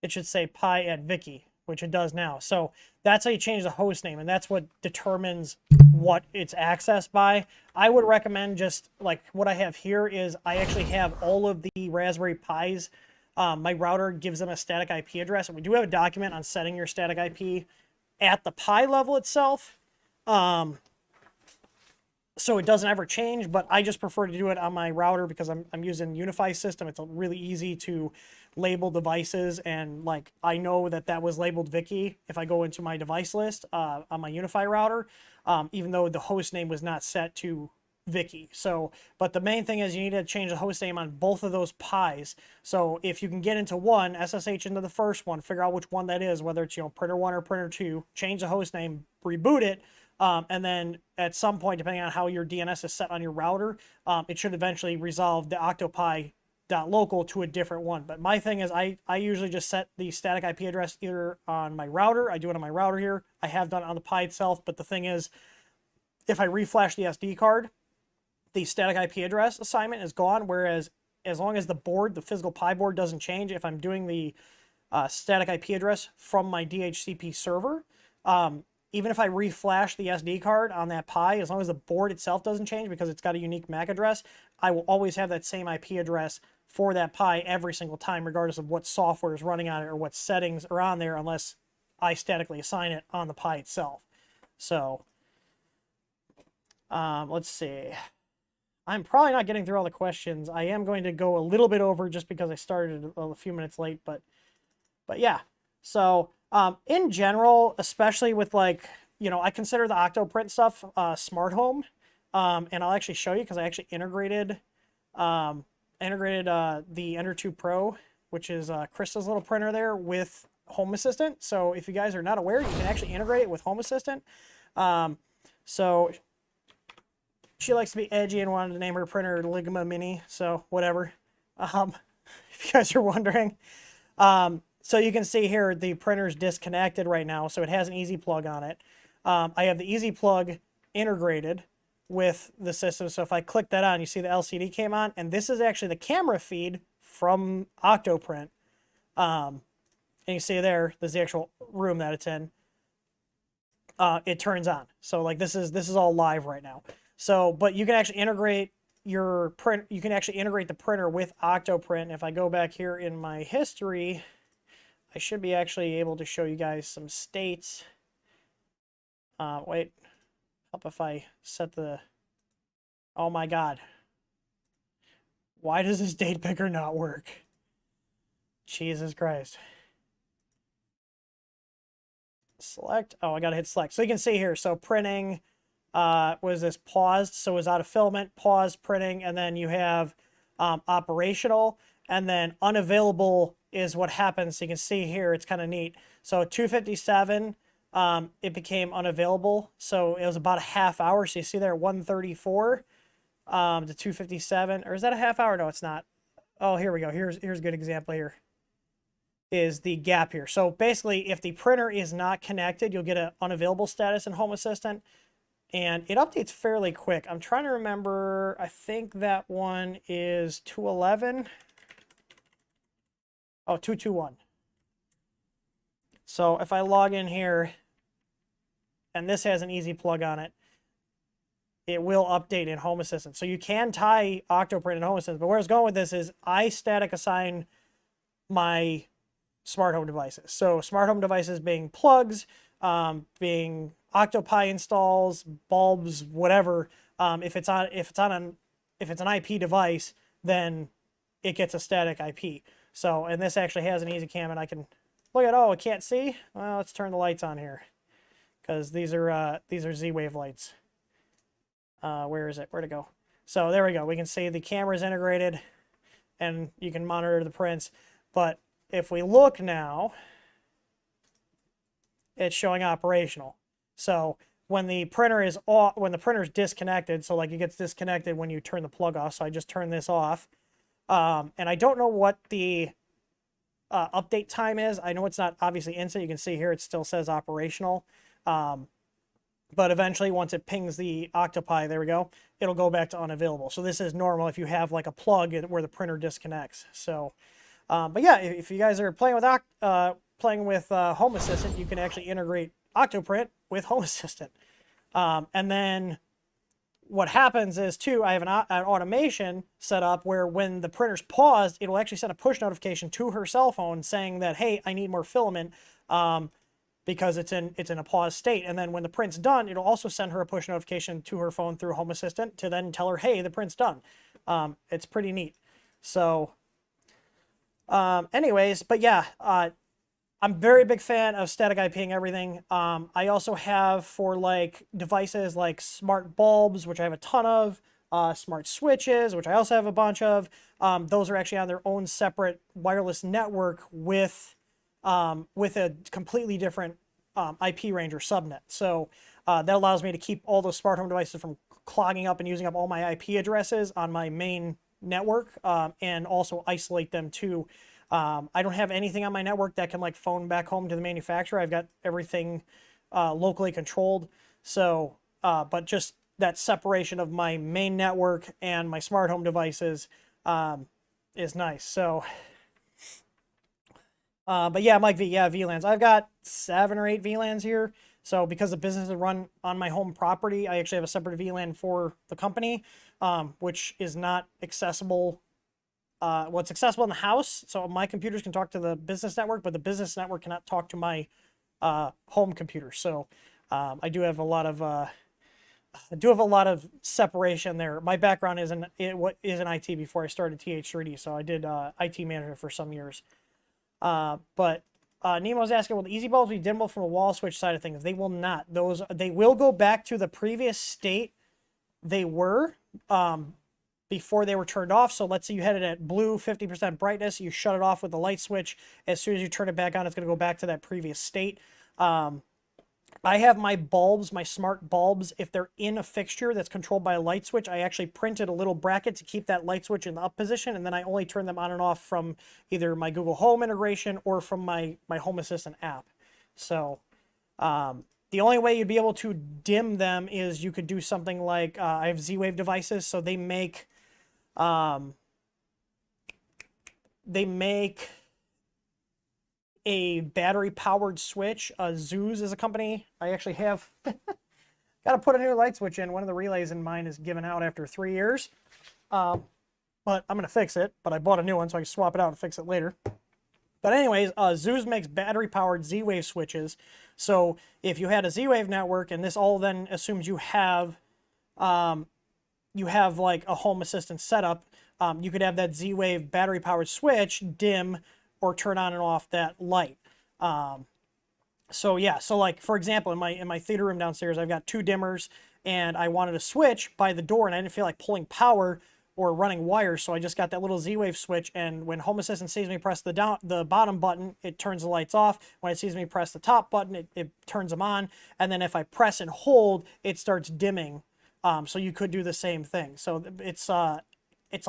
it should say Pi at Vicky, which it does now. So that's how you change the host name, and that's what determines what it's accessed by. I would recommend just like what I have here is I actually have all of the Raspberry Pis. My router gives them a static IP address, and we do have a document on setting your static IP at the Pi level itself. So it doesn't ever change, but I just prefer to do it on my router because I'm using Unify system. It's really easy to label devices, and like I know that was labeled Vicky if I go into my device list on my Unify router, even though the host name was not set to Vicky. So, but the main thing is you need to change the host name on both of those Pis. So if you can get into one, SSH into the first one, figure out which one that is, whether it's, printer 1 or printer 2, change the host name, reboot it, and then at some point, depending on how your DNS is set on your router, it should eventually resolve the octopi.local to a different one. But my thing is I usually just set the static IP address either on my router, I do it on my router here, I have done it on the Pi itself, but the thing is, if I reflash the SD card, the static IP address assignment is gone, whereas as long as the board, the physical Pi board doesn't change, if I'm doing the static IP address from my DHCP server, even if I reflash the SD card on that Pi, as long as the board itself doesn't change because it's got a unique MAC address, I will always have that same IP address for that Pi every single time, regardless of what software is running on it or what settings are on there, unless I statically assign it on the Pi itself. So, let's see. I'm probably not getting through all the questions. I am going to go a little bit over just because I started a few minutes late, but yeah. So in general, especially with like, I consider the Octoprint stuff smart home, and I'll actually show you because I actually integrated the Ender 2 Pro, which is Krista's little printer there, with Home Assistant. So if you guys are not aware, you can actually integrate it with Home Assistant. So she likes to be edgy and wanted to name her printer Ligma Mini, so whatever. If you guys are wondering. So you can see here the printer's disconnected right now, so it has an easy plug on it. I have the easy plug integrated, with the system. So if I click that on, you see the LCD came on, and this is actually the camera feed from Octoprint. And you see there's the actual room that it's in. It turns on. So like this is all live right now. So, but you can actually integrate your print. You can actually integrate the printer with Octoprint. And if I go back here in my history, I should be actually able to show you guys some states. Wait, help if I set the. Oh my God. Why does this date picker not work? Jesus Christ. Select. Oh, I gotta hit select. So you can see here. So printing was this paused. So it was out of filament, paused, printing, and then you have operational, and then unavailable is what happens. So you can see here. It's kind of neat. So 257, it became unavailable. So it was about a half hour. So you see there 134 to 257, or is that a half hour? No, it's not. Oh, here we go. Here's a good example here. Is the gap here. So basically, if the printer is not connected, you'll get an unavailable status in Home Assistant, and it updates fairly quick. I'm trying to remember, I think that one is 211. Oh, 221. So if I log in here, and this has an easy plug on it, it will update in Home Assistant. So you can tie Octoprint in Home Assistant, but where I was going with this is I static assign my smart home devices. So smart home devices being plugs, being Octopi installs, bulbs, whatever. If it's an IP device, then it gets a static IP. So, and this actually has an easy cam, and I can look at. Oh, I can't see. Well, let's turn the lights on here, because these are Z-Wave lights. Where is it? Where'd it go? So there we go. We can see the camera is integrated, and you can monitor the prints. But if we look now, it's showing operational. So when the printer is off, when the printer is disconnected, so like it gets disconnected when you turn the plug off. So I just turn this off, and I don't know what the update time is. I know it's not obviously instant. You can see here it still says operational, but eventually once it pings the Octopi, there we go, it'll go back to unavailable. So this is normal if you have like a plug where the printer disconnects. So. But yeah, if you guys are playing with Home Assistant, you can actually integrate Octoprint with Home Assistant. And then what happens is too, I have an automation set up where when the printer's paused, it'll actually send a push notification to her cell phone saying that, hey, I need more filament, because it's in a paused state. And then when the print's done, it'll also send her a push notification to her phone through Home Assistant to then tell her, hey, the print's done. It's pretty neat. So. Anyways, but yeah, I'm very big fan of static IPing everything. I also have for like devices like smart bulbs, which I have a ton of, smart switches, which I also have a bunch of. Those are actually on their own separate wireless network with a completely different IP range or subnet. So that allows me to keep all those smart home devices from clogging up and using up all my IP addresses on my main network, and also isolate them too. I don't have anything on my network that can like phone back home to the manufacturer. I've got everything locally controlled. So, but just that separation of my main network and my smart home devices is nice. So, but yeah, Mike V, yeah, VLANs. I've got 7 or 8 VLANs here. So because the business is run on my home property, I actually have a separate VLAN for the company, which is not accessible. Well, it's accessible in the house, so my computers can talk to the business network, but the business network cannot talk to my home computer. So I do have a lot of separation there. My background is in IT before I started TH3D, so I did IT manager for some years. But Nemo's asking, will the Easeboards be dimmable from a wall switch side of things? They will not. They will go back to the previous state they were before they were turned off. So let's say you had it at blue, 50% brightness, you shut it off with the light switch. As soon as you turn it back on, it's going to go back to that previous state. I have my bulbs, my smart bulbs, if they're in a fixture that's controlled by a light switch, I actually printed a little bracket to keep that light switch in the up position, and then I only turn them on and off from either my Google Home integration or from my Home Assistant app. So The only way you'd be able to dim them is you could do something like, I have Z-Wave devices, so they make a battery-powered switch. Zeus is a company. I actually have got to put a new light switch in. One of the relays in mine is given out after 3 years. But I'm going to fix it. But I bought a new one, so I can swap it out and fix it later. But anyways, Zeus makes battery-powered Z-Wave switches. So if you had a Z-Wave network, and this all then assumes you have like a home assistant setup, you could have that Z-Wave battery-powered switch dim or turn on and off that light. So yeah, so like for example, in my theater room downstairs, I've got 2 dimmers, and I wanted a switch by the door, and I didn't feel like pulling power or running wires, so I just got that little Z-Wave switch, and when Home Assistant sees me press the bottom button, it turns the lights off. When it sees me press the top button, it turns them on, and then if I press and hold, it starts dimming. So you could do the same thing. So it's a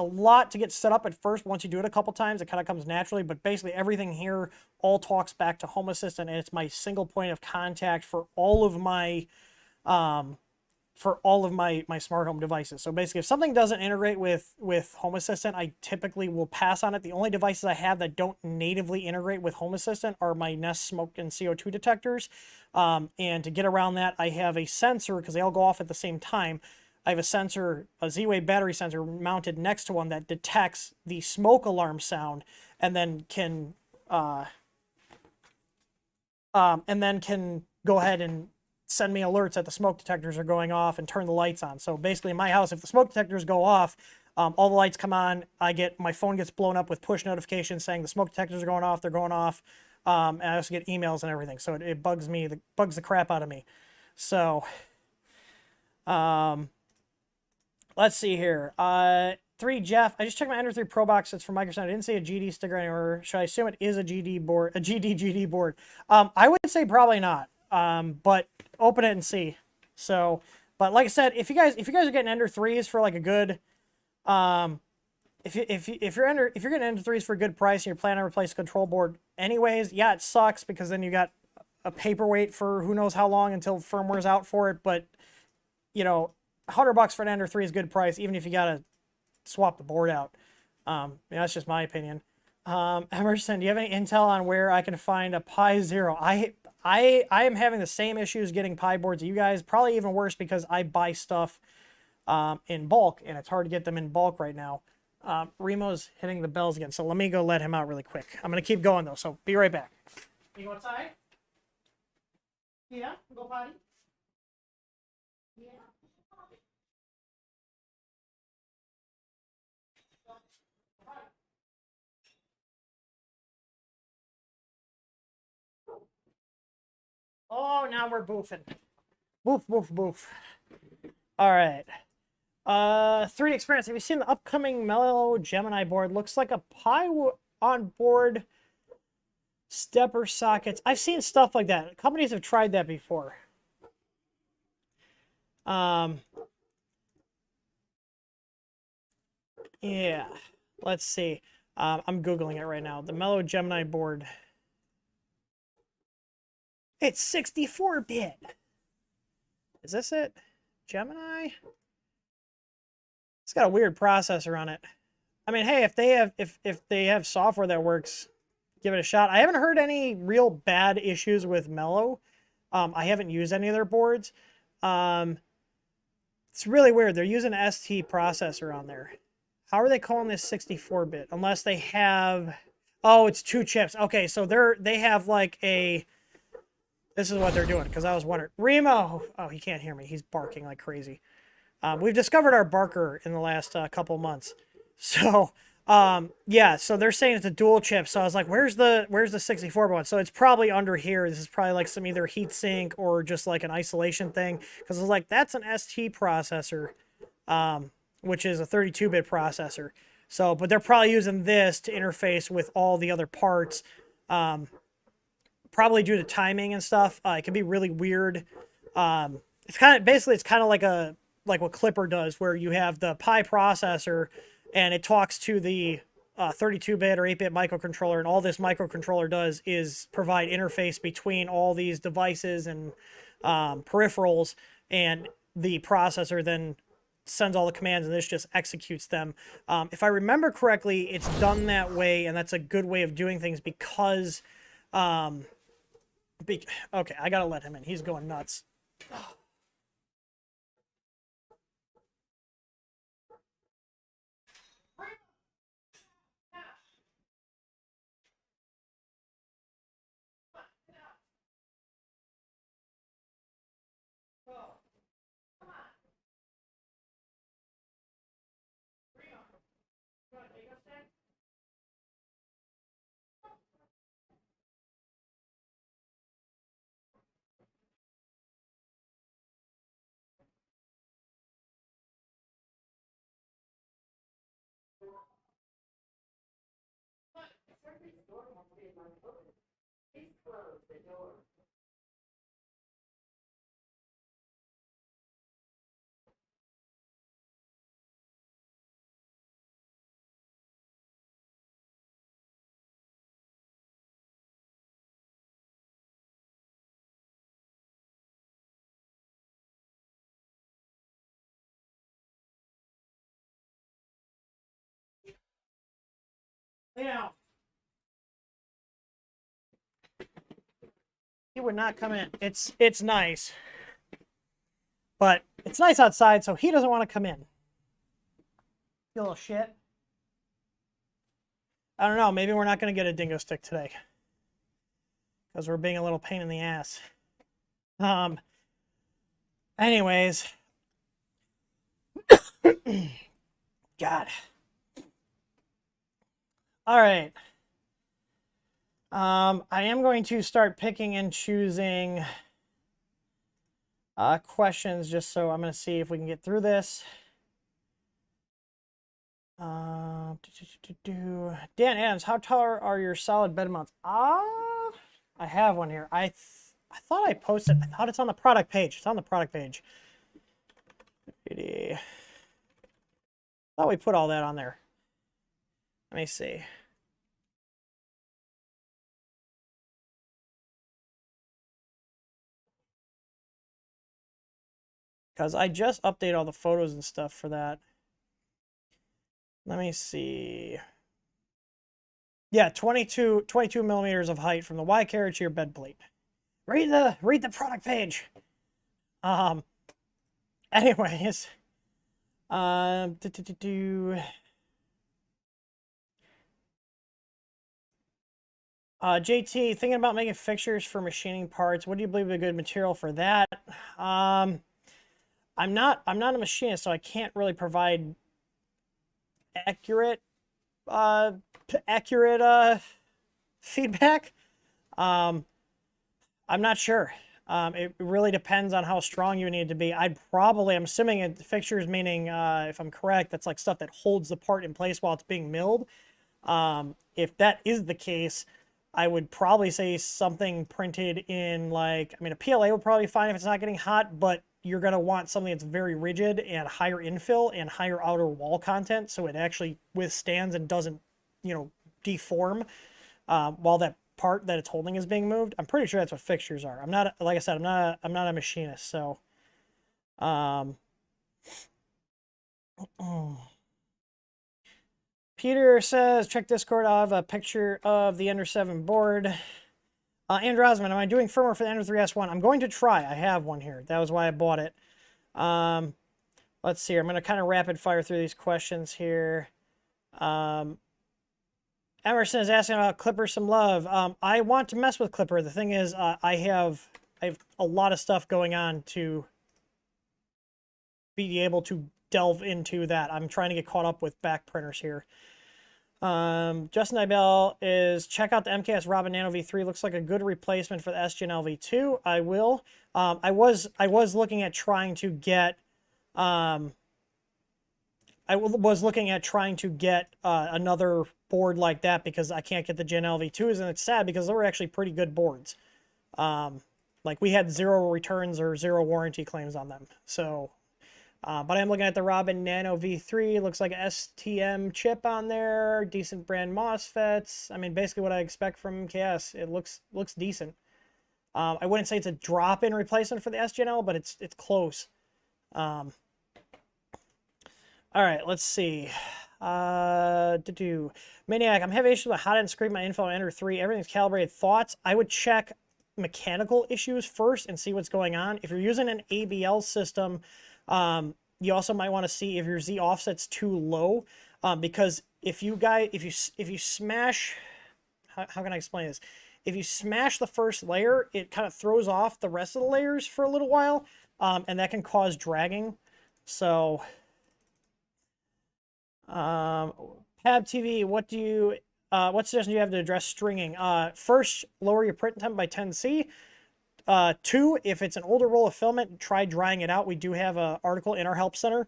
lot to get set up at first. Once you do it a couple times, it kind of comes naturally, but basically everything here all talks back to Home Assistant, and it's my single point of contact for all of my my smart home devices. So basically, if something doesn't integrate with Home Assistant, I typically will pass on it. The only devices I have that don't natively integrate with Home Assistant are my Nest smoke and CO2 detectors. And to get around that, I have a sensor, because they all go off at the same time. I have a sensor, a Z-Wave battery sensor mounted next to one that detects the smoke alarm sound, and then can go ahead and send me alerts that the smoke detectors are going off and turn the lights on. So basically in my house, if the smoke detectors go off, all the lights come on, my phone gets blown up with push notifications saying the smoke detectors are going off, they're going off, and I also get emails and everything. So it bugs the crap out of me. So, let's see here. 3 Jeff, I just checked my Ender 3 Pro box. It's from Microsoft. I didn't see a GD sticker anywhere. Should I assume it is a GD board? I would say probably not. But open it and see. So, but like I said, if you guys are getting Ender 3s for like a good, if you're getting Ender 3s for a good price and you're planning to replace a control board anyways, yeah, it sucks because then you got a paperweight for who knows how long until firmware's out for it. But you know, $100 for an Ender 3 is good price, even if you gotta swap the board out. That's just my opinion. Emerson, do you have any intel on where I can find a Pi Zero? I am having the same issues getting Pi boards as you guys, probably even worse because I buy stuff in bulk, and it's hard to get them in bulk right now. Remo's hitting the bells again, so let me go let him out really quick. I'm going to keep going, though, so be right back. You go outside? Yeah? Go potty? Yeah. Oh, now we're boofing. Boof, boof, boof. All right. 3D Experience. Have you seen the upcoming Mellow Gemini board? Looks like a Pi on board stepper sockets. I've seen stuff like that. Companies have tried that before. Yeah. Let's see. I'm Googling it right now. The Mellow Gemini board. It's 64-bit. Is this it? Gemini? It's got a weird processor on it. I mean, hey, if they have software that works, give it a shot. I haven't heard any real bad issues with Mellow. I haven't used any of their boards. It's really weird. They're using an ST processor on there. How are they calling this 64-bit? Unless they have... Oh, it's 2 chips. Okay, so they have like a... This is what they're doing, because I was wondering. Remo! Oh, he can't hear me. He's barking like crazy. We've discovered our barker in the last couple months. So, yeah, so they're saying it's a dual chip. So I was like, where's the 64 one? So it's probably under here. This is probably like some either heatsink or just like an isolation thing. Because I was like, that's an ST processor, which is a 32-bit processor. So, but they're probably using this to interface with all the other parts. Probably due to timing and stuff. It can be really weird. It's kind of like what Clipper does, where you have the Pi processor and it talks to the 32-bit or 8-bit microcontroller, and all this microcontroller does is provide interface between all these devices and peripherals, and the processor then sends all the commands, and this just executes them. If I remember correctly, it's done that way, and that's a good way of doing things because... okay, I gotta let him in. He's going nuts. Now, he would not come in. It's nice, but it's nice outside, so he doesn't want to come in. You little shit. I don't know. Maybe we're not going to get a dingo stick today because we're being a little pain in the ass. Anyways, God. All right. I am going to start picking and choosing questions, just so I'm going to see if we can get through this. Dan Adams, how tall are your solid bed mounts? I have one here. I thought I posted. I thought it's on the product page. It's on the product page. I thought we put all that on there. Let me see. Because I just updated all the photos and stuff for that. Let me see. Yeah, 22 millimeters of height from the Y carriage to your bed plate. Read the product page. Anyways. JT, thinking about making fixtures for machining parts. What do you believe is a good material for that? I'm not a machinist, so I can't really provide accurate feedback. I'm not sure. It really depends on how strong you need to be. I'm assuming fixtures meaning, if I'm correct, that's like stuff that holds the part in place while it's being milled. If that is the case, I would probably say something printed in like, I mean, a PLA would probably be fine if it's not getting hot, but you're going to want something that's very rigid and higher infill and higher outer wall content, so it actually withstands and doesn't, deform while that part that it's holding is being moved. I'm pretty sure that's what fixtures are. I'm not, like I said, I'm not a machinist, so Peter says, check Discord. I have a picture of the Ender 7 board. Andrew Osmond, am I doing firmware for the Ender 3S1? I'm going to try. I have one here. That was why I bought it. Let's see. I'm going to kind of rapid fire through these questions here. Emerson is asking about Clipper some love. I want to mess with Clipper. The thing is, I have a lot of stuff going on to be able to delve into that. I'm trying to get caught up with back printers here. Justin Ibel is, check out the MKS Robin Nano V3. Looks like a good replacement for the SGN LV2. I will. I was looking at trying to get another board like that because I can't get the Gen LV2s, and it's sad because they were actually pretty good boards. Like we had 0 returns or 0 warranty claims on them. So, But I'm looking at the Robin Nano V3. Looks like a STM chip on there. Decent brand MOSFETs. I mean, basically what I expect from MKS. It looks decent. I wouldn't say it's a drop-in replacement for the SGNL, but it's close. All right, let's see. Maniac, I'm having issues with hot end screen my info enter 3. Everything's calibrated. Thoughts? I would check mechanical issues first and see what's going on. If you're using an ABL system, you also might want to see if your Z offset's too low, because if you smash, how can I explain this? If you smash the first layer, it kind of throws off the rest of the layers for a little while, and that can cause dragging. So, Pab TV, what suggestion do you have to address stringing? First, lower your print temp by 10C. 2, if it's an older roll of filament, try drying it out. We do have an article in our help center,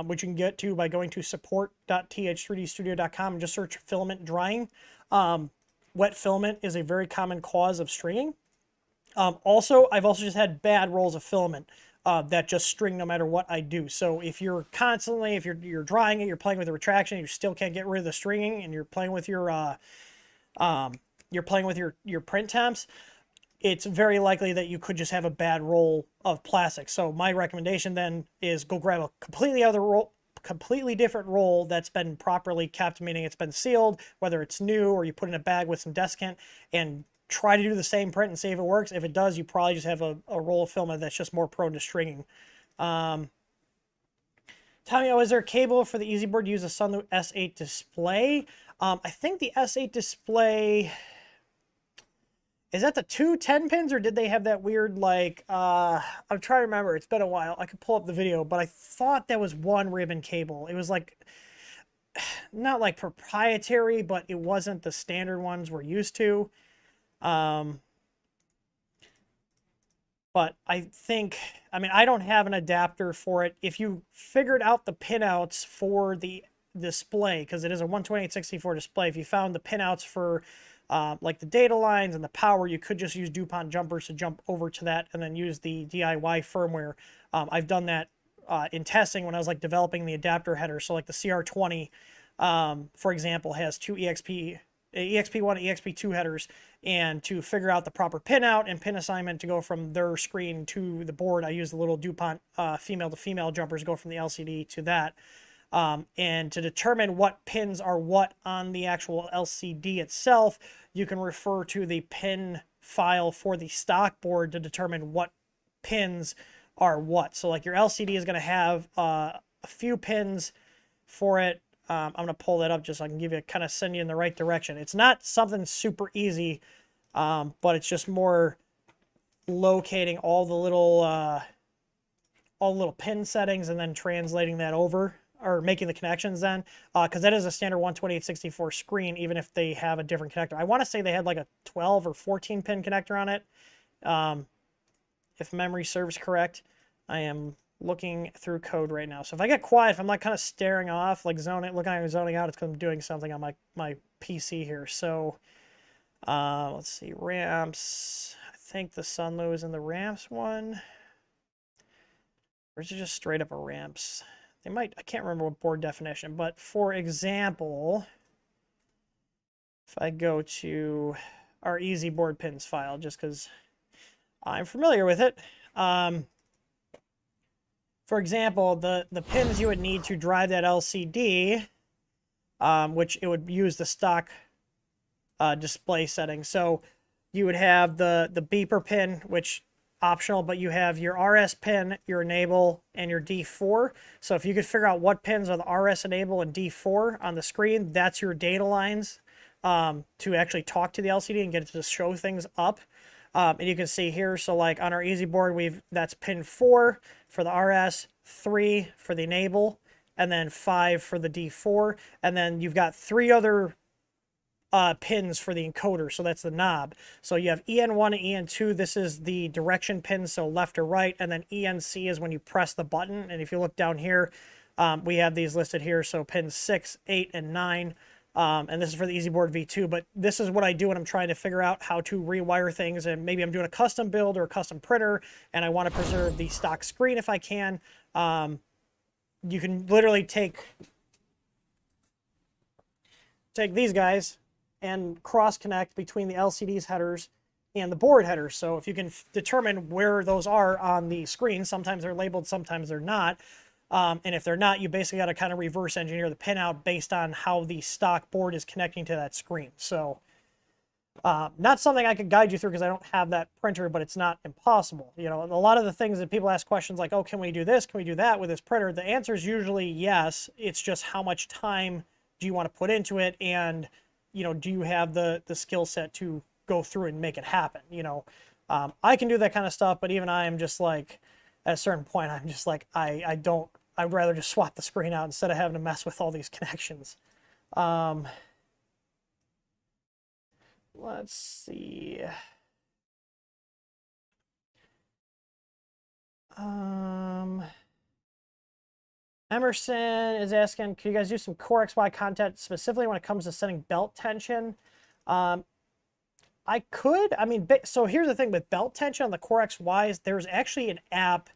which you can get to by going to support.th3dstudio.com and just search filament drying. Wet filament is a very common cause of stringing. I've also just had bad rolls of filament that just string no matter what I do. So if you're drying it, you're playing with the retraction, you still can't get rid of the stringing, and you're playing with your print temps, it's very likely that you could just have a bad roll of plastic. So my recommendation then is go grab a completely different roll that's been properly kept, meaning it's been sealed, whether it's new or you put in a bag with some desiccant, and try to do the same print and see if it works. If it does, you probably just have a roll of filament that's just more prone to stringing. Tommy, is there a cable for the Easeboard to use a Sunloop S8 display? I think the S8 display... Is that the 2 10-pins, or did they have that weird, like, I'm trying to remember. It's been a while. I could pull up the video, but I thought that was one ribbon cable. It was like, not like proprietary, but it wasn't the standard ones we're used to. But I think, I mean, I don't have an adapter for it. If you figured out the pinouts for the display, because it is a 128/64 display, if you found the pinouts for like the data lines and the power, you could just use DuPont jumpers to jump over to that and then use the DIY firmware. I've done that in testing when I was like developing the adapter header. So like the CR20, for example, has 2 EXP1, EXP2 headers, and to figure out the proper pinout and pin assignment to go from their screen to the board, I use the little DuPont female-to-female jumpers, go from the LCD to that. And to determine what pins are what on the actual LCD itself, you can refer to the pin file for the stock board to determine what pins are what. So like your LCD is going to have a few pins for it. I'm going to pull that up just so I can give you kind of send you in the right direction. It's not something super easy, but it's just more locating all the little pin settings and then translating that over, or making the connections then, because that is a standard 128/64 screen, even if they have a different connector. I want to say they had like a 12 or 14 pin connector on it, if memory serves correct. I am looking through code right now, so if I get quiet, if I'm like kind of staring off, like zoning out, it's because I'm doing something on my PC here. So let's see, ramps. I think the Sunlow is in the ramps one, or is it just straight up a ramps? They might, I can't remember what board definition, but for example, if I go to our Easeboard pins file, just because I'm familiar with it, for example, the pins you would need to drive that LCD, which it would use the stock display setting. So you would have the beeper pin, which optional, but you have your RS pin, your enable, and your D4. So if you could figure out what pins are the RS, enable, and D4 on the screen, that's your data lines to actually talk to the LCD and get it to show things up. And you can see here, so like on our Easeboard, that's pin 4 for the RS, 3 for the enable, and then 5 for the D4. And then you've got 3 other pins for the encoder, so that's the knob. So you have EN1 and EN2. This is the direction pin, so left or right, and then ENC is when you press the button. And if you look down here, we have these listed here. So pins 6, 8, and 9 And this is for the Easeboard V2, but this is what I do when I'm trying to figure out how to rewire things, and maybe I'm doing a custom build or a custom printer, and I want to preserve the stock screen if I can. You can literally take these guys and cross connect between the LCD's headers and the board headers. So if you can determine where those are on the screen, sometimes they're labeled, sometimes they're not. And if they're not, you basically got to kind of reverse engineer the pinout based on how the stock board is connecting to that screen. So not something I could guide you through because I don't have that printer, but it's not impossible. You know, a lot of the things that people ask questions like, oh, can we do this? Can we do that with this printer? The answer is usually yes. It's just how much time do you want to put into it, and you know, do you have the skill set to go through and make it happen? You know, I can do that kind of stuff, but even I am just like, at a certain point, I'm just like, I'd rather just swap the screen out instead of having to mess with all these connections. Let's see. Emerson is asking, can you guys do some Core XY content specifically when it comes to setting belt tension? I could. I mean, so here's the thing with belt tension on the Core XYs, there's actually an app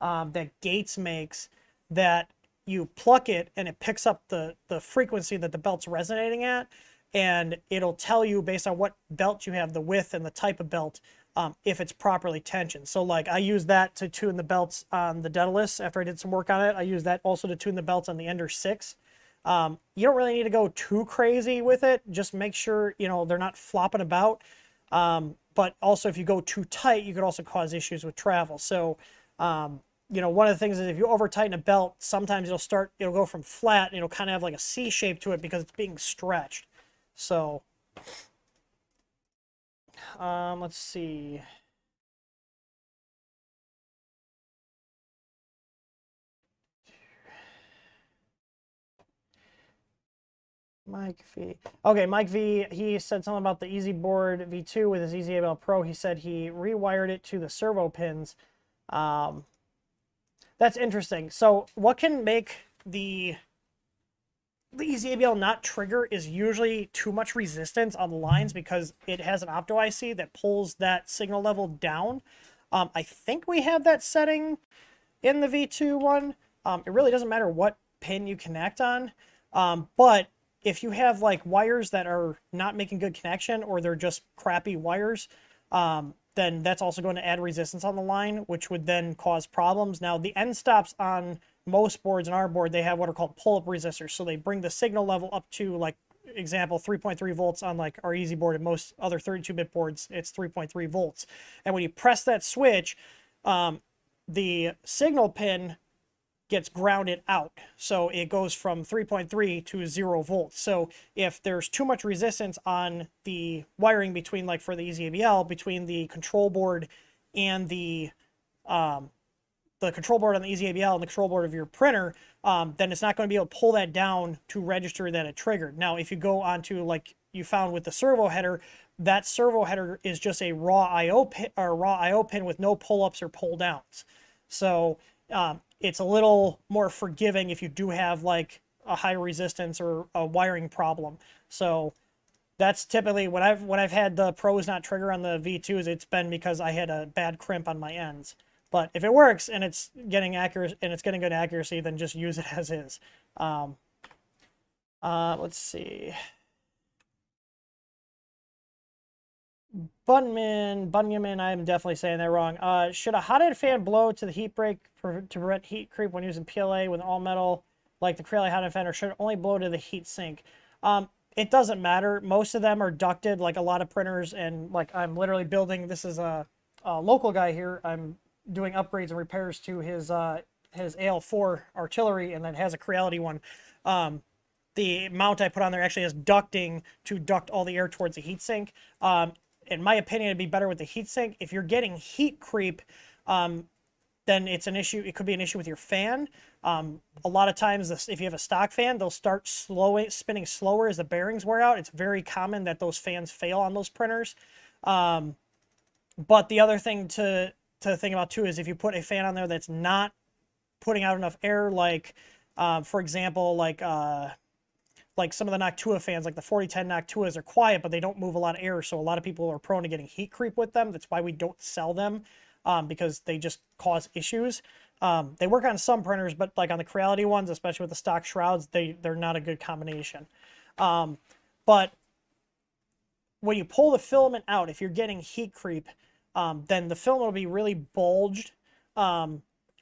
that Gates makes that you pluck it and it picks up the frequency that the belt's resonating at, and it'll tell you based on what belt you have, the width and the type of belt, if it's properly tensioned. So like I use that to tune the belts on the Daedalus after I did some work on it. I use that also to tune the belts on the Ender 6. You don't really need to go too crazy with it. Just make sure, you know, they're not flopping about. But also if you go too tight, you could also cause issues with travel. So, you know, one of the things is if you over tighten a belt, sometimes it'll go from flat and it'll kind of have like a C shape to it because it's being stretched. So, let's see. Mike V. Okay, Mike V, he said something about the Easeboard V2 with his EasyABL Pro. He said he rewired it to the servo pins. That's interesting. So what can make the EasyABL not trigger is usually too much resistance on the lines because it has an opto IC that pulls that signal level down. I think we have that setting in the V2 one. It really doesn't matter what pin you connect on, but if you have like wires that are not making good connection or they're just crappy wires, then that's also going to add resistance on the line, which would then cause problems. Now the end stops on most boards and our board, they have what are called pull-up resistors. So they bring the signal level up to, like, example, 3.3 volts on like our Easeboard and most other 32-bit boards, it's 3.3 volts. And when you press that switch, the signal pin gets grounded out. So it goes from 3.3 to 0 volts. So if there's too much resistance on the wiring between, like for the EasyABL, between the control board and the control board on the EasyABL and the control board of your printer, then it's not going to be able to pull that down to register that it triggered. Now, if you go onto, like you found with the servo header, that servo header is just a raw IO pin, or raw IO pin with no pull-ups or pull-downs. So it's a little more forgiving if you do have like a high resistance or a wiring problem. So that's typically when I've had the pros not trigger on the V2s, it's been because I had a bad crimp on my ends. But if it works and it's getting accurate and it's getting good accuracy, then just use it as is. Let's see. Bunyamin, I'm definitely saying that wrong. Should a hot-end fan blow to the heat break to prevent heat creep when using PLA with all metal, like the Craylight hot-end fan, or should it only blow to the heat sink? It doesn't matter. Most of them are ducted, like a lot of printers, and like I'm literally building, this is a local guy here. I'm doing upgrades and repairs to his AL4 artillery, and then has a Creality one. The mount I put on there actually has ducting to duct all the air towards the heatsink. In my opinion, it'd be better with the heatsink. If you're getting heat creep, then it's an issue. It could be an issue with your fan. A lot of times, if you have a stock fan, they'll start spinning slower as the bearings wear out. It's very common that those fans fail on those printers. But the other thing to think about too is if you put a fan on there that's not putting out enough air, like for example, like like some of the Noctua fans, like the 4010 Noctuas, are quiet, but they don't move a lot of air. So a lot of people are prone to getting heat creep with them. That's why we don't sell them, because they just cause issues. They work on some printers, but like on the Creality ones, especially with the stock shrouds, they're not a good combination. But when you pull the filament out, if you're getting heat creep, then the filament will be really bulged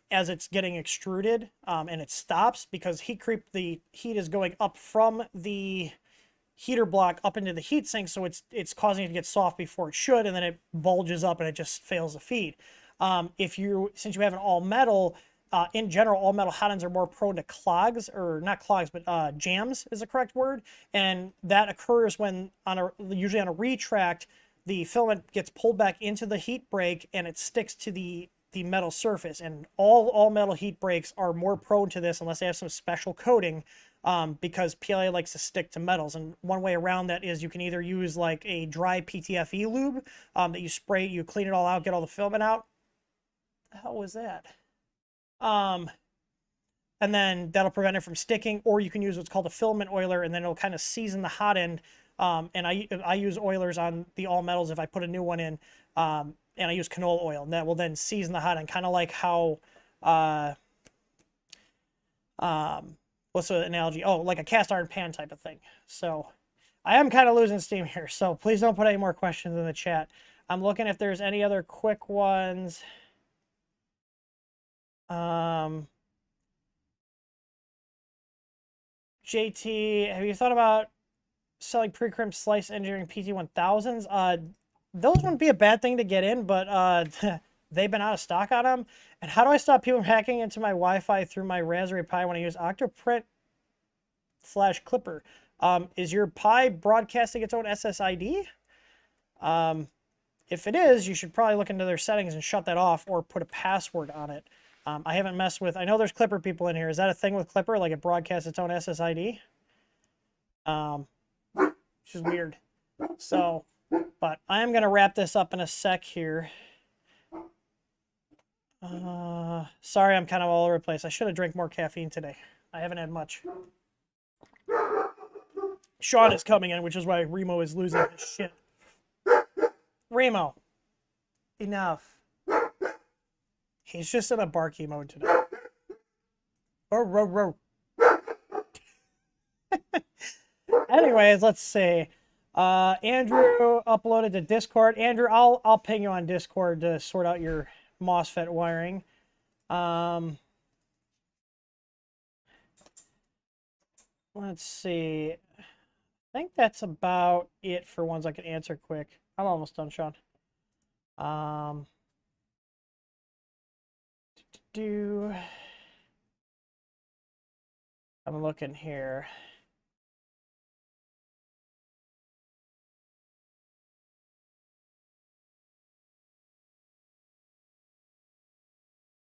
as it's getting extruded, and it stops because heat creep, the heat is going up from the heater block up into the heat sink, so it's causing it to get soft before it should, and then it bulges up and it just fails to feed. Since you have an all metal, in general, all metal hot ends are more prone to clogs, or not clogs, but jams is the correct word, and that occurs when usually on a retract, the filament gets pulled back into the heat break and it sticks to the metal surface. And all metal heat breaks are more prone to this unless they have some special coating, because PLA likes to stick to metals. And one way around that is you can either use like a dry PTFE lube that you spray, you clean it all out, get all the filament out. What the hell was that? And then that'll prevent it from sticking, or you can use what's called a filament oiler, and then it'll kind of season the hot end. And I use oilers on the all metals if I put a new one in, and I use canola oil, and that will then season the hot end, kind of like how, what's the analogy? Oh, like a cast iron pan type of thing. So I am kind of losing steam here, so please don't put any more questions in the chat. I'm looking if there's any other quick ones. JT, have you thought about selling pre-crimped slice engineering PT1000s? Those wouldn't be a bad thing to get in, but they've been out of stock on them. And how do I stop people from hacking into my Wi-Fi through my Raspberry Pi when I use Octoprint/Clipper? Is your Pi broadcasting its own SSID? If it is, you should probably look into their settings and shut that off, or put a password on it. I haven't messed with, I know there's Clipper people in here. Is that a thing with Clipper? Like it broadcasts its own SSID? Which is weird. So, but I am going to wrap this up in a sec here. Sorry, I'm kind of all over the place. I should have drank more caffeine today. I haven't had much. Sean is coming in, which is why Remo is losing his shit. Remo, enough. He's just in a barky mode today. Oh. Anyways, let's see. Andrew uploaded to Discord. Andrew, I'll ping you on Discord to sort out your MOSFET wiring. Let's see. I think that's about it for ones I can answer quick. I'm almost done, Sean. I'm looking here.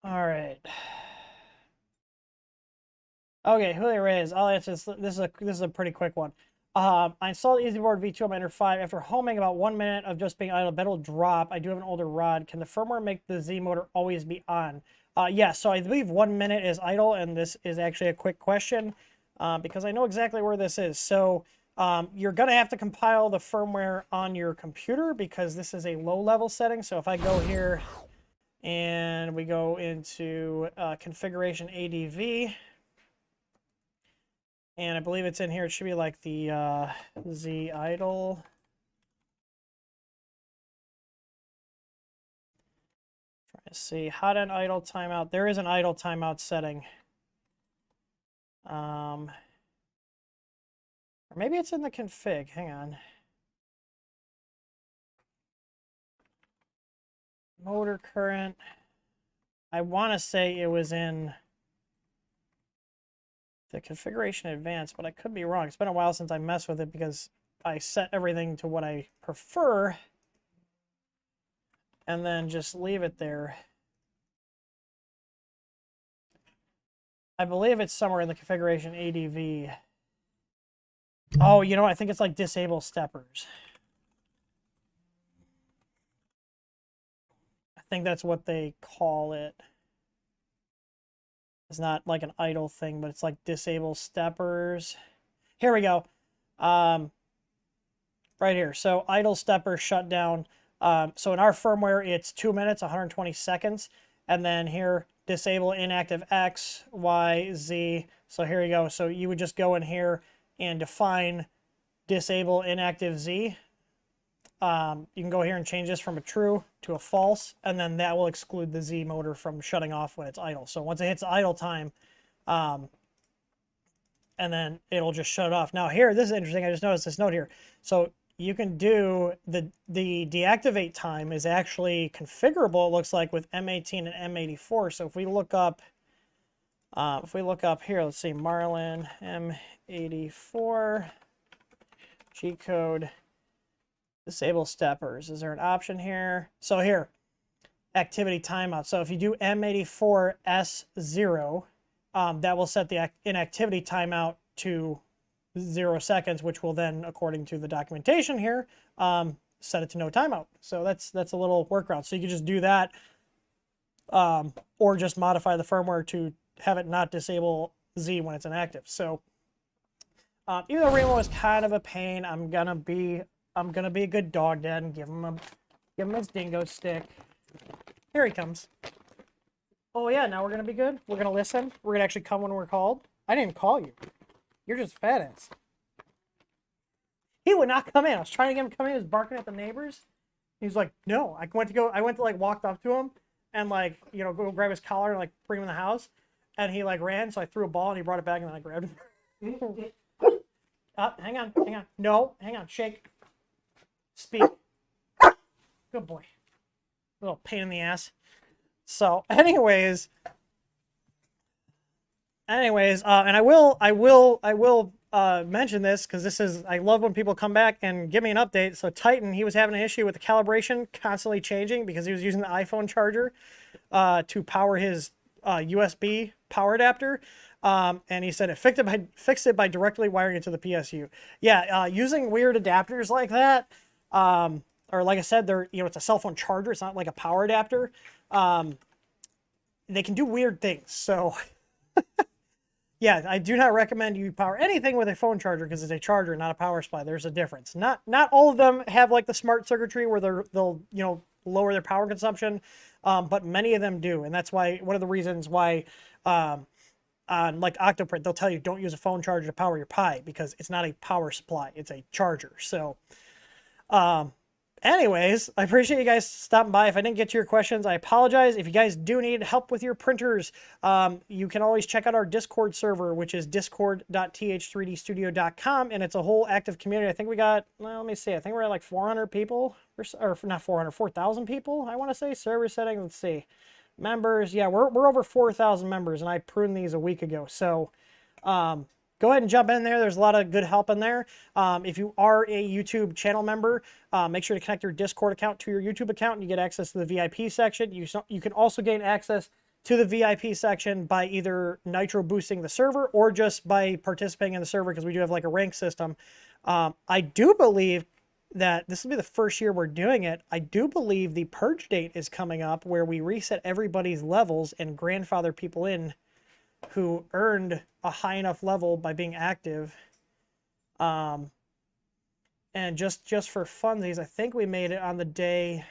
All right. Okay, Julio Reyes. I'll answer this. This is a pretty quick one. I installed Easeboard V2 on my Ender 5 after homing about 1 minute of just being idle. Bet will drop. I do have an older rod. Can the firmware make the Z motor always be on? Yeah, so I believe 1 minute is idle, and this is actually a quick question because I know exactly where this is. So you're going to have to compile the firmware on your computer because this is a low-level setting. So if I go here and we go into configuration ADV, and I believe it's in here. It should be like the Z idle. Trying to see hot end idle timeout. There is an idle timeout setting. Or maybe it's in the config. Hang on. Motor current. I want to say it was in the configuration advanced, but I could be wrong. It's been a while since I messed with it because I set everything to what I prefer and then just leave it there. I believe it's somewhere in the configuration ADV. Oh, you know, I think it's like disable steppers. I think that's what they call it. It's not like an idle thing, but it's like disable steppers. here we go. Right here. So idle stepper shutdown. So in our firmware, it's 2 minutes, 120 seconds. And then here, disable inactive X, Y, Z. So here you go. So you would just go in here and define disable inactive Z. You can go here and change this from a true to a false, and then that will exclude the Z motor from shutting off when it's idle. So once it hits idle time, and then it'll just shut off. Now here, this is interesting. I just noticed this note here. So you can do the deactivate time is actually configurable, it looks like, with M18 and M84. So if we look up here, let's see, Marlin M84 G-code disable steppers. Is there an option here? So here, activity timeout. So if you do M84S0, that will set the inactivity timeout to 0 seconds, which will then, according to the documentation here, set it to no timeout. So that's a little workaround. So you can just do that, or just modify the firmware to have it not disable Z when it's inactive. So even though Remo is kind of a pain, I'm gonna be a good dog dad and give him his dingo stick. Here he comes. Oh yeah, now we're gonna be good. We're gonna listen. We're gonna actually come when we're called. I didn't call you. You're just fat ass. He would not come in. I was trying to get him to come in. He was barking at the neighbors. He was like, no. I went to like walked up to him and like, you know, go grab his collar and like bring him in the house. And he like ran, so I threw a ball and he brought it back and then I grabbed him. Hang on. No, hang on. Shake. Speak. Good boy. Little pain in the ass. So, anyways, and I will mention this because I love when people come back and give me an update. So Titan, he was having an issue with the calibration constantly changing because he was using the iPhone charger to power his USB power adapter. And he said it fixed it by directly wiring it to the PSU. Yeah, using weird adapters like that, or like I said, it's a cell phone charger. It's not like a power adapter. They can do weird things. So yeah, I do not recommend you power anything with a phone charger because it's a charger, not a power supply. There's a difference. Not all of them have like the smart circuitry where they'll lower their power consumption, but many of them do, and that's why one of the reasons why on like Octoprint they'll tell you don't use a phone charger to power your Pi because it's not a power supply, it's a charger. So anyways, I appreciate you guys stopping by. If I didn't get to your questions, I apologize. If you guys do need help with your printers, you can always check out our Discord server, which is discord.th3dstudio.com, and it's a whole active community. I think we got, well, let me see, I think we're at like 400 people, or not 400, 4,000 people, I want to say. Server settings, let's see. Members, yeah, we're over 4,000 members, and I pruned these a week ago. So, go ahead and jump in there. There's a lot of good help in there. If you are a YouTube channel member, make sure to connect your Discord account to your YouTube account and you get access to the VIP section. You can also gain access to the VIP section by either nitro boosting the server or just by participating in the server because we do have like a rank system. I do believe that this will be the first year we're doing it. I do believe the purge date is coming up where we reset everybody's levels and grandfather people in who earned a high enough level by being active. And just for funsies, I think we made it on the day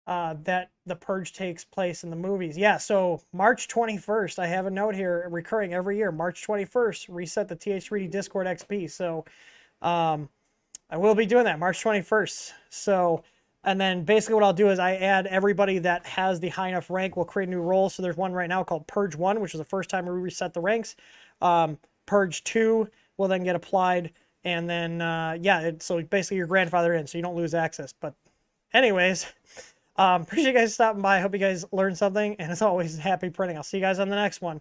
that the purge takes place in the movies. Yeah, so March 21st, I have a note here recurring every year. March 21st, reset the TH3D Discord XP. So I will be doing that March 21st. So, and then basically what I'll do is I add everybody that has the high enough rank. We'll create a new role. So there's one right now called Purge 1, which is the first time we reset the ranks. Purge 2 will then get applied. And then, so basically your grandfather in, so you don't lose access. But anyways, appreciate you guys stopping by. I hope you guys learned something. And as always, happy printing. I'll see you guys on the next one.